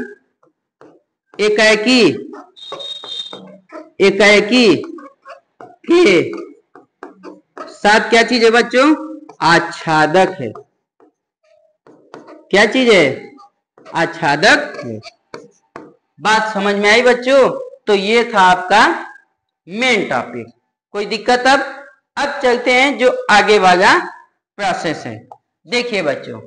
एकाकी के साथ क्या चीज है बच्चों, आच्छादक है। क्या चीज है, आच्छादक है। बात समझ में आई बच्चों? तो ये था आपका मेन टॉपिक। कोई दिक्कत? अब चलते हैं जो आगे वाला प्रोसेस है। देखिए बच्चों,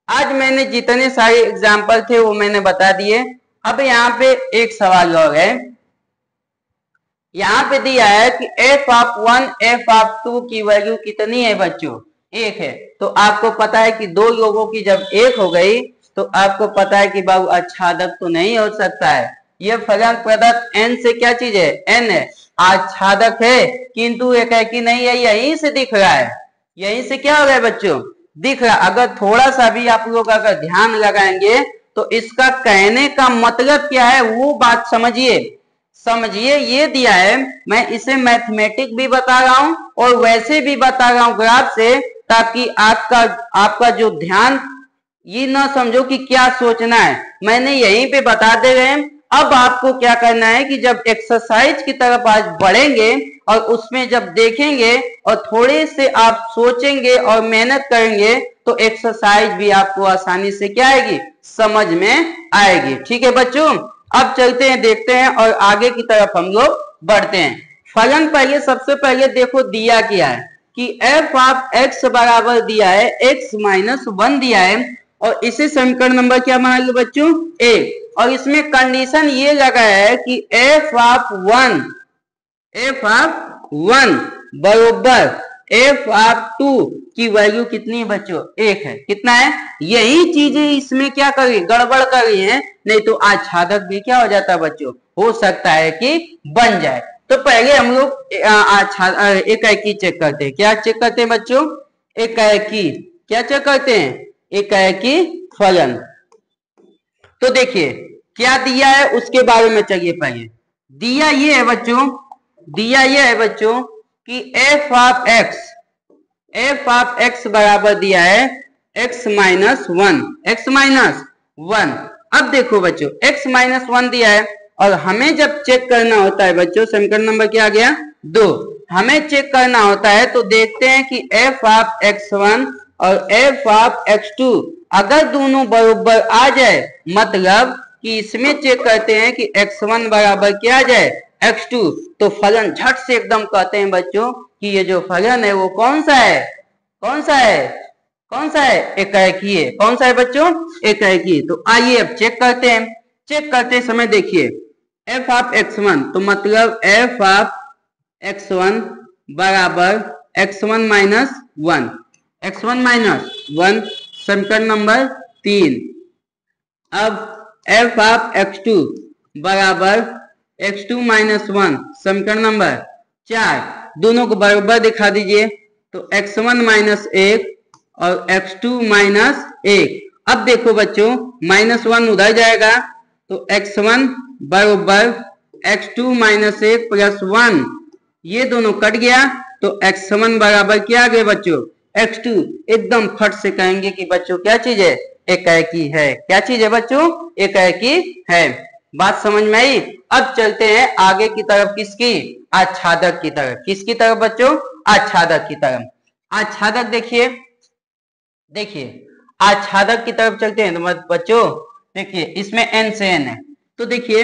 आज मैंने जितने सारे एग्जाम्पल थे वो मैंने बता दिए। अब यहाँ पे एक सवाल और है। यहाँ पे दिया है कि f(1) f(2) की वैल्यू कितनी है बच्चों, एक है। तो आपको पता है कि दो लोगों की जब एक हो गई तो आपको पता है कि बाबू आच्छादक तो नहीं हो सकता है। यह फलन प्रदत्त n से क्या चीज है, n है, आच्छादक है, किंतु एकाकी नहीं है, यहीं से दिख रहा है। यहीं से क्या हो रहा है बच्चों, दिख रहा। अगर थोड़ा सा भी आप लोग अगर ध्यान लगाएंगे तो इसका कहने का मतलब क्या है वो बात समझिए। समझिए, ये दिया है, मैं इसे मैथमेटिक भी बता रहा हूं और वैसे भी बता रहा हूं ग्राफ से, ताकि आपका जो ध्यान ये ना समझो कि क्या सोचना है, मैंने यहीं पे बता दे रहे हैं। अब आपको क्या करना है कि जब एक्सरसाइज की तरफ आज बढ़ेंगे और उसमें जब देखेंगे और थोड़े से आप सोचेंगे और मेहनत करेंगे तो एक्सरसाइज भी आपको आसानी से क्या आएगी, समझ में आएगी। ठीक है बच्चों, अब चलते हैं, देखते हैं और आगे की तरफ हम लोग बढ़ते हैं। फलन पहले, सबसे पहले देखो दिया क्या है कि f(x) बराबर दिया है x-1 दिया है और इसे समीकरण नंबर क्या मान लो बच्चों, ए। और इसमें कंडीशन ये लगा है कि f(1) बरोबर f(2) की वैल्यू कितनी है बच्चों, एक है। कितना है, यही चीजें इसमें क्या करी, गड़बड़ करी है, नहीं तो आच्छादक भी क्या हो जाता है बच्चों, हो सकता है कि बन जाए। तो पहले हम लोग एकाकी चेक करते हैं। क्या चेक करते हैं बच्चों, एकाकी। क्या चेक करते हैं, एकाकी फलन। तो देखिए क्या दिया है उसके बारे में चलिए पहले। दिया ये है बच्चों, दिया ये है बच्चों कि f(x) बराबर दिया है x-1, x-1। अब देखो बच्चों, x-1 दिया है और हमें जब चेक करना होता है बच्चों, समीकरण नंबर क्या आ गया, 2। हमें चेक करना होता है तो देखते हैं कि f(x1) और f(x2) अगर दोनों बराबर आ जाए, मतलब कि इसमें चेक करते हैं कि x1 बराबर क्या आ जाए, x2, तो फलन झट से एकदम कहते हैं बच्चों कि ये जो फलन है वो कौन सा है, कौन सा है, कौन सा है, एकाकी है। कौन सा है बच्चों, एकाकी। तो आइए अब चेक करते हैं। चेक करते समय देखिए f(x1) तो मतलब f(x1) बराबर x1-1, x1-1, समीकरण नंबर 3। अब f(x2) बराबर x2-1, समीकरण नंबर 4। दोनों को बराबर दिखा दीजिए तो x1-1 और x2-1। अब देखो बच्चों, -1 उधर जाएगा तो x1 बराबर x2-1 प्लस 1, ये दोनों कट गया तो x1 बराबर क्या आ गए बच्चों, x2। एकदम फट से कहेंगे कि बच्चों क्या चीज है, एकाकी है। क्या चीज है बच्चों, एकाकी है। बात समझ में आई? अब चलते हैं आगे की तरफ, किसकी, आच्छादक की तरफ। किसकी तरफ बच्चों, आच्छादक की तरफ। आच्छादक देखिए, देखिए आच्छादक की तरफ चलते हैं तो बच्चों देखिए इसमें n से n है। तो देखिए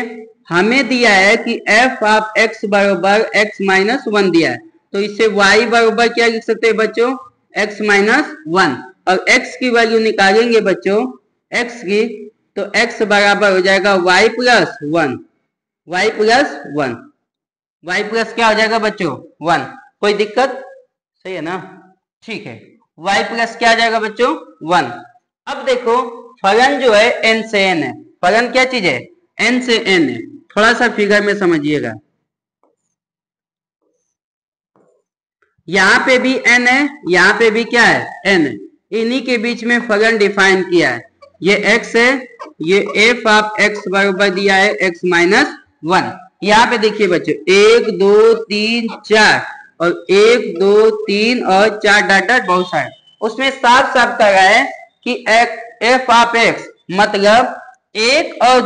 हमें दिया है कि f(x) बराबर x-1 दिया है, तो इससे y बराबर क्या लिख सकते हैं बच्चों, x-1। और x की वैल्यू निकालेंगे बच्चों, x की, तो x बराबर हो जाएगा y plus 1, y plus 1, y plus क्या हो जाएगा बच्चों, 1। कोई दिक्कत, सही है ना, ठीक है। y प्लस क्या आ जाएगा बच्चों, 1। अब देखो फलन जो है n से n है। फलन क्या चीज है, n से n है। थोड़ा सा फिगर में समझिएगा। यहाँ पे भी n है, यहाँ पे भी क्या है, n है। इन्हीं के बीच में फलन डिफाइन किया है। ये x है, ये f ऑफ x बराबर दिया है x माइनस 1। यहाँ पे देखिए बच्चों, 1 2 3 4 और 1 2 3 और 4 डॉट डॉट बहुत सारे। उसमें साफ साफ कह रहा है कि f ऑफ x मतलब 1 और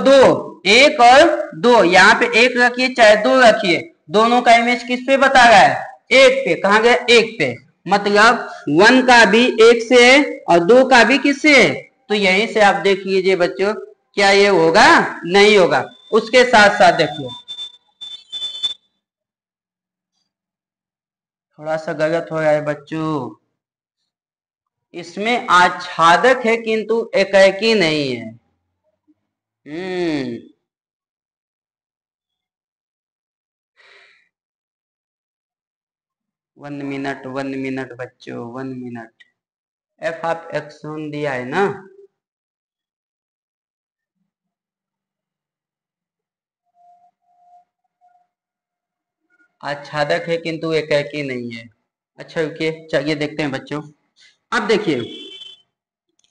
2, यहाँ पे 1 रखिए चाहे 2 रखिए, दोनों का इमेज किस पे बता रहा है, 1 पे। कहा गया 1 पे, मतलब 1 का भी 1 से है और 2 का भी किससे है। तो यहीं से आप देख लीजिए बच्चों, क्या ये होगा, नहीं होगा। उसके साथ साथ देखिए, थोड़ा सा गलत हो रहा है बच्चों, इसमें आच्छादक है किंतु एकाएकी नहीं है। 1 मिनट 1 मिनट बच्चों, 1 मिनट। एफ आप एक्सन दिया है ना, आच्छादक है किंतु एकाएकी नहीं है। अच्छा रुकिए, चलिए देखते हैं बच्चों। अब देखिए,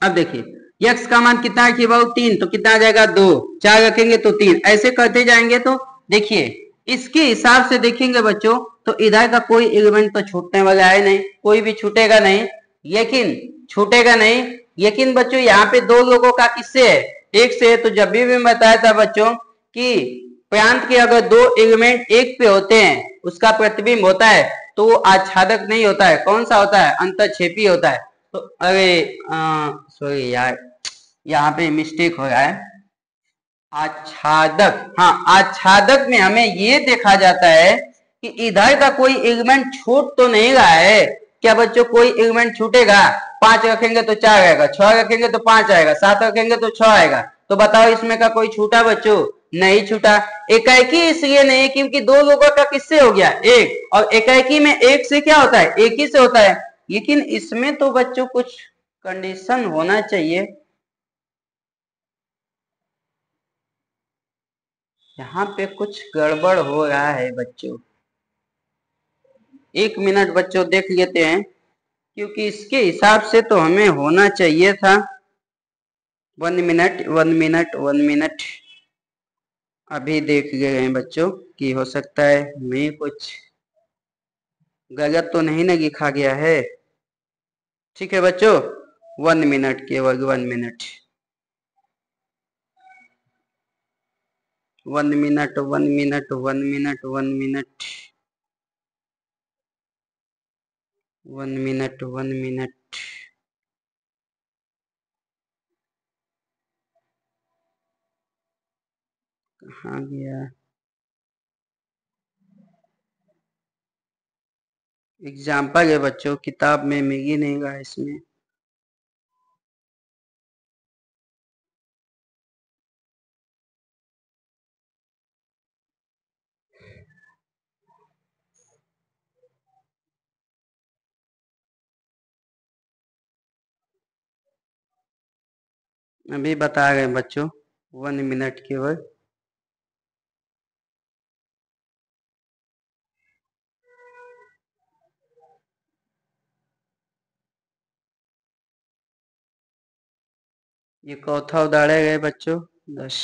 अब देखिए x का मान कितना रखिए बाबू, 3, तो कितना आ जाएगा 2, 4 रखेंगे तो 3, ऐसे करते जाएंगे। तो देखिए इसके हिसाब से देखेंगे बच्चों, तो इधर का कोई एलिमेंट तो छूटने वाला है नहीं, कोई भी छूटेगा नहीं, लेकिन छूटेगा नहीं। लेकिन बच्चों यहाँ पे दो लोगों का किससे है, एक से है। तो जब भी मैं बताया था बच्चों कि प्रांत के अगर दो एलिमेंट एक पे होते हैं, उसका प्रतिबिंब होता है, तो वो आच्छादक नहीं होता है। कौन सा होता है, अंतःक्षेपी होता है। तो अरे सॉरी यार, यहाँ पे मिस्टेक हो रहा है। आच्छादक, हाँ, आच्छादक में हमें ये देखा जाता है कि इधर का कोई एलिमेंट छूट तो नहीं रहा है। क्या बच्चों, कोई एलिमेंट छूटेगा, 5 रखेंगे तो 4 आएगा, 6 रखेंगे तो 5 आएगा, 7 रखेंगे तो 6 आएगा। तो बताओ इसमें का कोई छूटा बच्चों, नहीं छूटा। एकाएकी इसलिए नहीं क्योंकि दो लोगों का किससे हो गया, एक, और एकाएकी में एक से क्या होता है, एक ही से होता है। लेकिन इसमें तो बच्चों कुछ कंडीशन होना चाहिए। यहाँ पे कुछ गड़बड़ हो रहा है बच्चों। 1 मिनट बच्चों देख लेते हैं, क्योंकि इसके हिसाब से तो हमें होना चाहिए था। 1 मिनट 1 मिनट 1 मिनट, अभी देख ले रहे हैं बच्चों कि हो सकता है मैं कुछ गलत तो नहीं ना लिखा गया है। ठीक है बच्चों, 1 मिनट, केवल 1 minute, 1 minute 1 minute 1 minute 1 minute 1 minute 1 minute. कहाँ गया एग्जाम्पल है बच्चों, किताब में मिल ही नहीं रहा इसमें। अभी बता रहे हैं बच्चों, 1 मिनट केवल। ये चौथा उदाहरण है बच्चों, 10।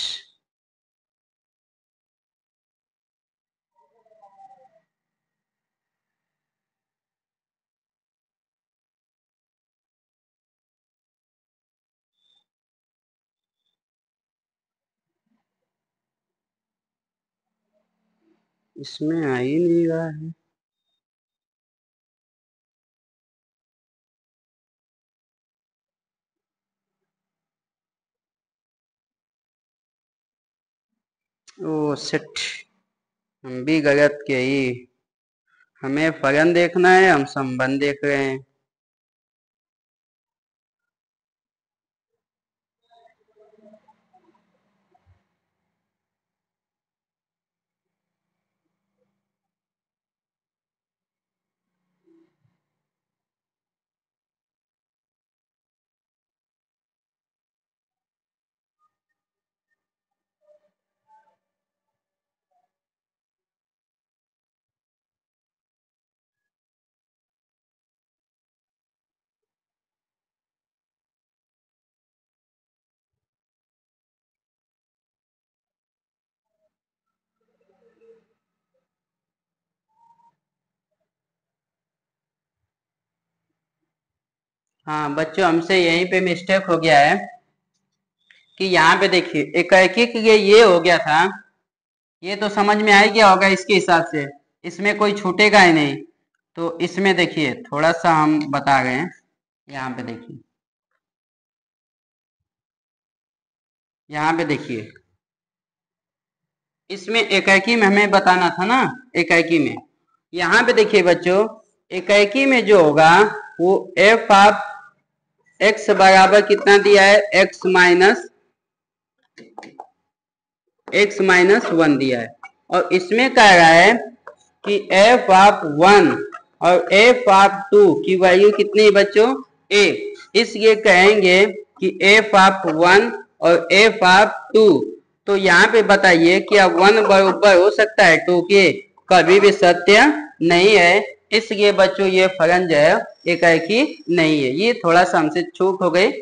इसमें आ ही नहीं रहा है। ओ शिट, हम भी गलत के ही। हमें फलन देखना है, हम संबंध देख रहे हैं। हाँ बच्चों, हमसे यहीं पे मिस्टेक हो गया है कि यहाँ पे देखिए एकाएकी के लिए ये हो गया था, ये तो समझ में आ ही गया होगा इसके हिसाब से, इसमें कोई छूटेगा ही नहीं। तो इसमें देखिए थोड़ा सा हम बता रहे हैं, यहाँ पे देखिए, यहाँ पे देखिए, इसमें एकाएकी में हमें बताना था ना, एकाएकी में यहाँ पे देखिए बच्चों, एकाएकी में जो होगा वो एफ ऑफ एक्स बराबर कितना दिया है, एक्स माइनस वन दिया है। और इसमें कह रहा है कि एफ ऑफ वन और एफ ऑफ टू की वैल्यू कितनी है बच्चों, ए। इसलिए कहेंगे कि एफ ऑफ वन और एफ ऑफ टू, तो यहाँ पे बताइए कि अब वन बराबर हो सकता है टू के, कभी भी सत्य नहीं है। इसलिए बच्चों ये फलन जो है एकाएकी नहीं है। ये थोड़ा सा हमसे चूक हो गई।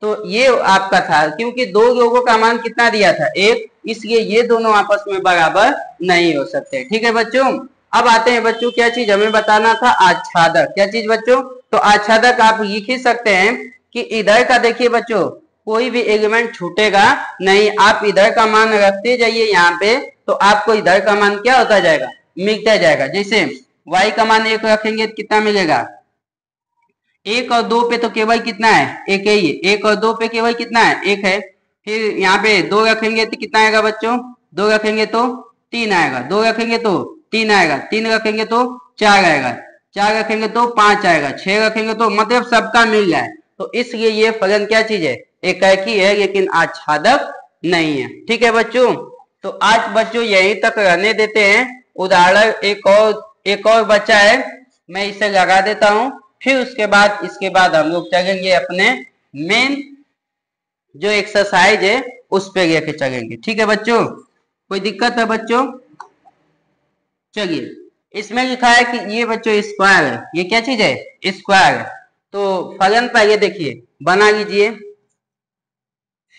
तो ये आपका था, क्योंकि दो लोगों का मान कितना दिया था, एक, इसलिए ये दोनों आपस में बराबर नहीं हो सकते। ठीक है बच्चों। अब आते हैं बच्चों, क्या चीज हमें बताना था, आच्छादक। क्या चीज बच्चों, तो आच्छादक आप लिख ही सकते हैं कि इधर का देखिए बच्चों, कोई भी एलिमेंट छूटेगा नहीं। आप इधर का मान रखते जाइए यहाँ पे, तो आपको इधर का मान क्या होता जाएगा, मिलता जाएगा। जैसे y का मान एक रखेंगे तो कितना मिलेगा, एक और दो पे तो केवल कितना है, एक ही है। एक और दो पे केवल कितना है, एक है। फिर यहाँ पे दो रखेंगे तो कितना आएगा बच्चों, दो रखेंगे तो तीन आएगा, दो रखेंगे तो तीन आएगा, तीन रखेंगे तो चार आएगा, चार रखेंगे तो पांच आएगा, छह रखेंगे तो, मतलब सबका मिल जाए। तो इसलिए ये फलन क्या चीज है, एकाएकी है, लेकिन आच्छादक नहीं है। ठीक है बच्चों। तो आज बच्चों यहीं तक रहने देते हैं। उदाहरण एक और बचा है, मैं इसे लगा देता हूं। फिर इसके बाद हम लोग चलेंगे अपने मेन जो एक्सरसाइज है उस पे लेके चलेंगे। ठीक है बच्चों, कोई दिक्कत है बच्चों? चलिए, इसमें लिखा है कि ये बच्चों स्क्वायर है, ये क्या चीज है, स्क्वायर है। तो फलन पहले देखिए बना लीजिए,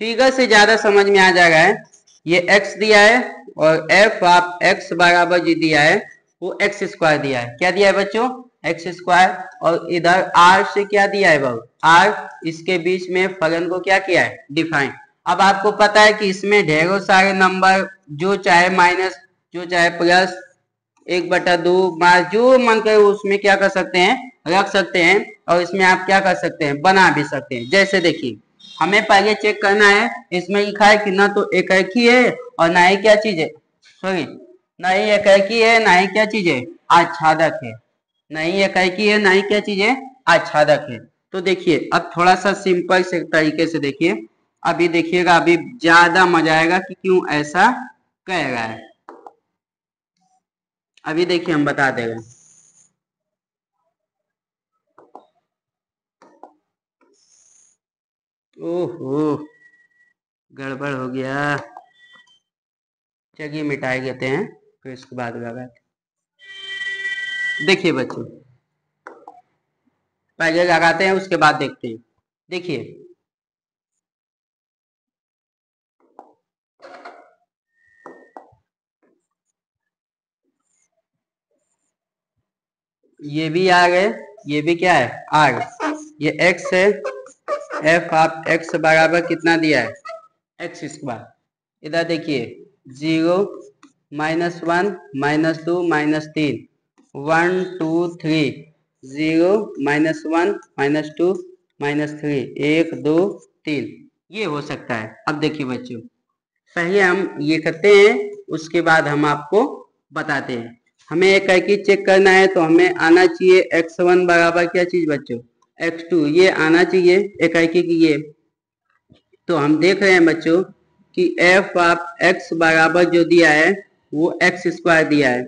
फिगर से ज्यादा समझ में आ जाएगा है। ये x दिया है और एफ ऑफ x बराबर जो दिया है वो एक्स स्क्वायर दिया है। क्या दिया है बच्चों, एक्स स्क्वायर। और इधर r से क्या दिया है बाबू, r। इसके बीच में फलन को क्या किया है, डिफाइन। अब आपको पता है कि इसमें ढेरों सारे नंबर, जो चाहे माइनस, जो चाहे प्लस, एक बटा दो, जो मन करे उसमें क्या कर सकते हैं, रख सकते हैं। और इसमें आप क्या कर सकते हैं, बना भी सकते हैं। जैसे देखिए, हमें पहले चेक करना है, इसमें लिखा है कि ना तो एकाएकी है और ना ही क्या चीज है, सॉरी, ना ही एकाएकी है ना ही क्या चीज है, आच्छादक है। नहीं एकाएकी है ना ही क्या चीज है, आच्छादक है। तो देखिए अब थोड़ा सा सिंपल से तरीके से देखिए, अभी देखिएगा, अभी ज्यादा मजा आएगा कि क्यों ऐसा कह रहा है। अभी देखिए हम बता देंगे। ओहो, गड़बड़ हो गया। चलिए मिटाई देते हैं, फिर इसके बाद लगाते। देखिए बच्चों, पहले लगाते हैं उसके बाद देखते हैं। देखिए ये भी आ गए, ये भी क्या है, आ गए। ये x है, एफ ऑफ x बराबर कितना दिया है, एक्स स्क्वायर। इधर देखिए 0 -1 -2 -3, 1 2 3, 0 -1 -2 -3, 1 2 3, ये हो सकता है। अब देखिए बच्चों, पहले हम ये करते हैं, उसके बाद हम आपको बताते हैं। हमें एकाएकी चेक करना है, तो हमें आना चाहिए x1 बराबर क्या चीज बच्चों, x2, ये आना चाहिए एकाएकी की ये। तो हम देख रहे हैं बच्चों कि एफ ऑफ x बराबर जो दिया है वो एक्स स्क्वायर दिया है।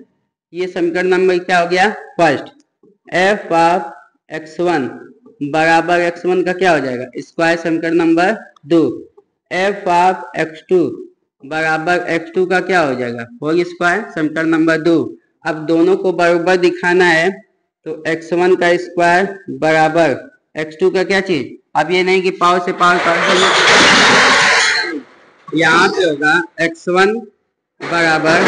ये समीकरण नंबर क्या हो गया, फर्स्ट। एफ ऑफ x1 बराबर x1 का क्या हो जाएगा, स्क्वायर, समीकरण नंबर 2। एफ ऑफ x2 बराबर x2 का क्या हो जाएगा, होल स्क्वायर, समीकरण नंबर 2। अब दोनों को बराबर दिखाना है, तो x1 का स्क्वायर बराबर x2 का क्या चीज। अब ये नहीं कि पावर से पावर यहाँ पे होगा x1 बराबर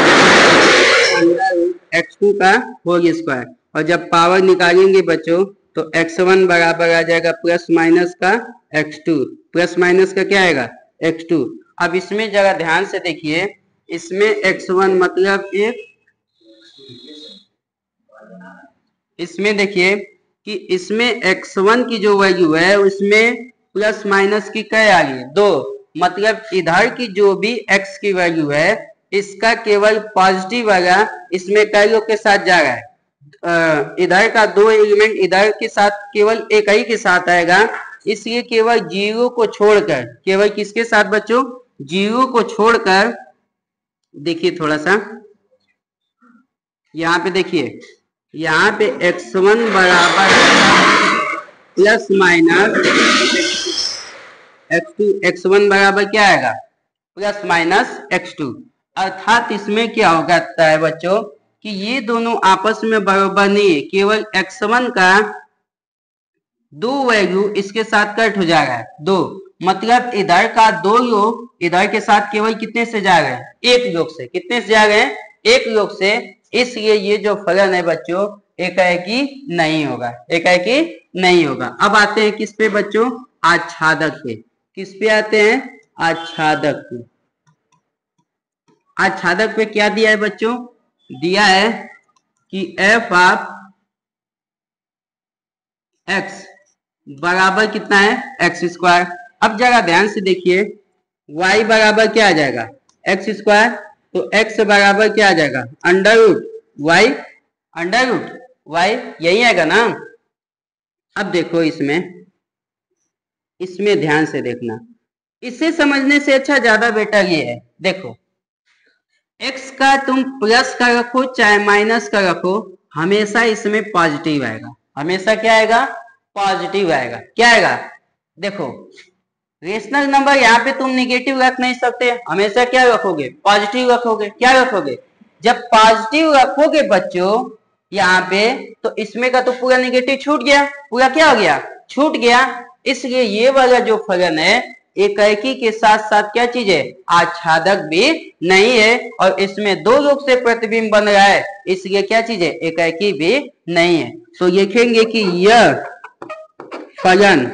x2 का होल स्क्वायर। और जब पावर निकालेंगे बच्चों तो x1 बराबर आ जाएगा प्लस माइनस का x2, प्लस माइनस का क्या आएगा x2। अब इसमें जरा ध्यान से देखिए, इसमें x1 मतलब इसमें देखिए कि इसमें x1 की जो वैल्यू है उसमें प्लस माइनस की क्या आ रही है 2, मतलब इधर की जो भी x की वैल्यू है इसका केवल पॉजिटिव वाला इसमें कई लोग के साथ जा रहा है, इधर का 2 एलिमेंट इधर के साथ केवल एक ही के साथ आएगा, इसलिए केवल 0 को छोड़कर, केवल किसके साथ बच्चों 0 को छोड़कर, देखिए थोड़ा सा यहाँ पे देखिए, यहाँ पे x1 बराबर प्लस माइनस x2, x1 बराबर क्या आएगा प्लस माइनस x2। अर्थात इसमें क्या हो जाता है बच्चों कि ये दोनों आपस में बराबर नहीं है, केवल x1 का 2 वैल्यू इसके साथ कट हो जा रहा है 2, मतलब इधर का 2 योग इधर के साथ केवल कितने से जा रहे हैं 1 योग से, कितने से जा रहे हैं 1 योग से, इसलिए ये जो फलन है बच्चों एकाएकी नहीं होगा, एकाएकी नहीं होगा। अब आते हैं किस पे बच्चों आच्छादक पे, किस पे आते हैं आच्छादक पे। आच्छादक पे क्या दिया है बच्चों, दिया है कि f ऑफ x बराबर कितना है एक्स स्क्वायर। अब जरा ध्यान से देखिए y बराबर क्या आ जाएगा एक्स स्क्वायर, तो x बराबर क्या आ जाएगा under root y, under root y यही आएगा ना। अब देखो इसमें ध्यान से देखना, इसे समझने से अच्छा ज्यादा बेटर ये है, देखो x का तुम प्लस का रखो चाहे माइनस का रखो हमेशा इसमें पॉजिटिव आएगा, हमेशा क्या आएगा पॉजिटिव आएगा। क्या आएगा देखो रेशनल नंबर यहाँ पे तुम निगेटिव रख नहीं सकते, हमेशा क्या रखोगे पॉजिटिव रखोगे। क्या रखोगे जब पॉजिटिव रखोगे बच्चों यहाँ पे तो इसमें का तो पूरा निगेटिव छूट गया, पूरा क्या हो गया छूट गया। इसलिए ये वाला जो फलन है एकाएकी के साथ साथ क्या चीज है आच्छादक भी नहीं है, और इसमें 2 योग से प्रतिबिंब बन रहा है इसलिए क्या चीज है एकाएकी भी नहीं है। तो लिखेंगे कि यह फलन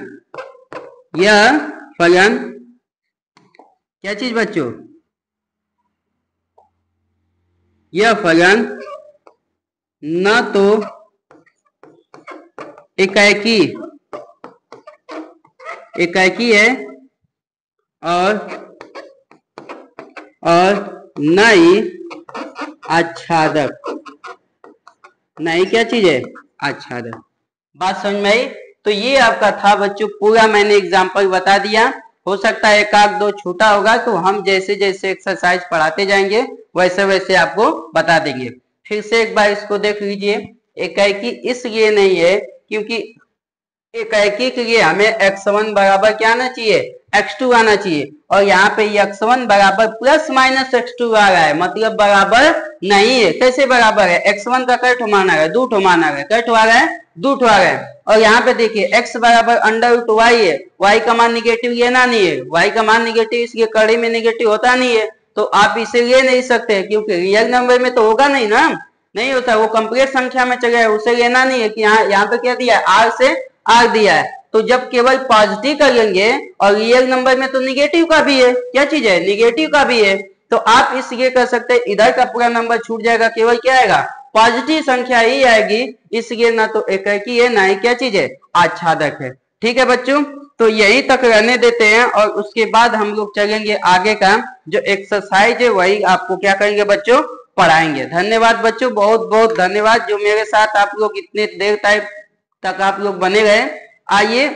क्या चीज बच्चों, यह फलन न तो एकाएकी है और न ही आच्छादक, नहीं क्या चीज है आच्छादक। बात समझ में आई। तो ये आपका था बच्चों, पूरा मैंने एग्जाम्पल बता दिया, हो सकता है एक आध 2 छूटा होगा तो हम जैसे जैसे एक्सरसाइज पढ़ाते जाएंगे वैसे वैसे आपको बता देंगे। फिर से एक बार इसको देख लीजिए, एकाएकी इसलिए नहीं है क्योंकि एकाएकी के लिए हमें x1 बराबर क्या आना चाहिए x2 आना चाहिए, और यहाँ पे x1 बराबर प्लस माइनस x2 आ रहा है, मतलब बराबर नहीं है। कैसे बराबर है, x1 का कट माना है 2 माना है, कट आ रहा है 2 आ रहा है, और यहाँ पे देखिए x बराबर अंडर रूट y है, y का मान निगेटिव लेना नहीं है, y का मान निगेटिव इसलिए कड़ी में निगेटिव होता नहीं है, तो आप इसे ले नहीं सकते क्योंकि रियल नंबर में तो होगा नहीं ना, नहीं होता, वो कंप्लीट संख्या में चले उसे लेना नहीं है कि यहाँ पे क्या दिया है r से r दिया है। तो जब केवल पॉजिटिव करेंगे और रियल नंबर में तो निगेटिव का भी है, क्या चीज है निगेटिव का भी है, तो आप इसलिए कर सकते हैं इधर का पूरा नंबर छूट जाएगा, केवल क्या आएगा पॉजिटिव संख्या ही आएगी, इसलिए ना तो एकाएकी है ना ही क्या चीज है आच्छादक है। ठीक है बच्चों, तो यहीं तक रहने देते हैं और उसके बाद हम लोग चलेंगे आगे का जो एक्सरसाइज है वही आपको क्या करेंगे बच्चों पढ़ाएंगे। धन्यवाद बच्चों, बहुत बहुत धन्यवाद जो मेरे साथ आप लोग इतने देर तक आप लोग बने रहे। आइए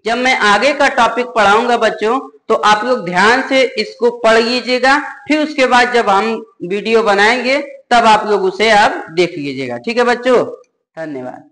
जब मैं आगे का टॉपिक पढ़ाऊंगा बच्चों तो आप लोग ध्यान से इसको पढ़ लीजिएगा, फिर उसके बाद जब हम वीडियो बनाएंगे तब आप लोग उसे आप देख लीजिएगा। ठीक है बच्चों, धन्यवाद।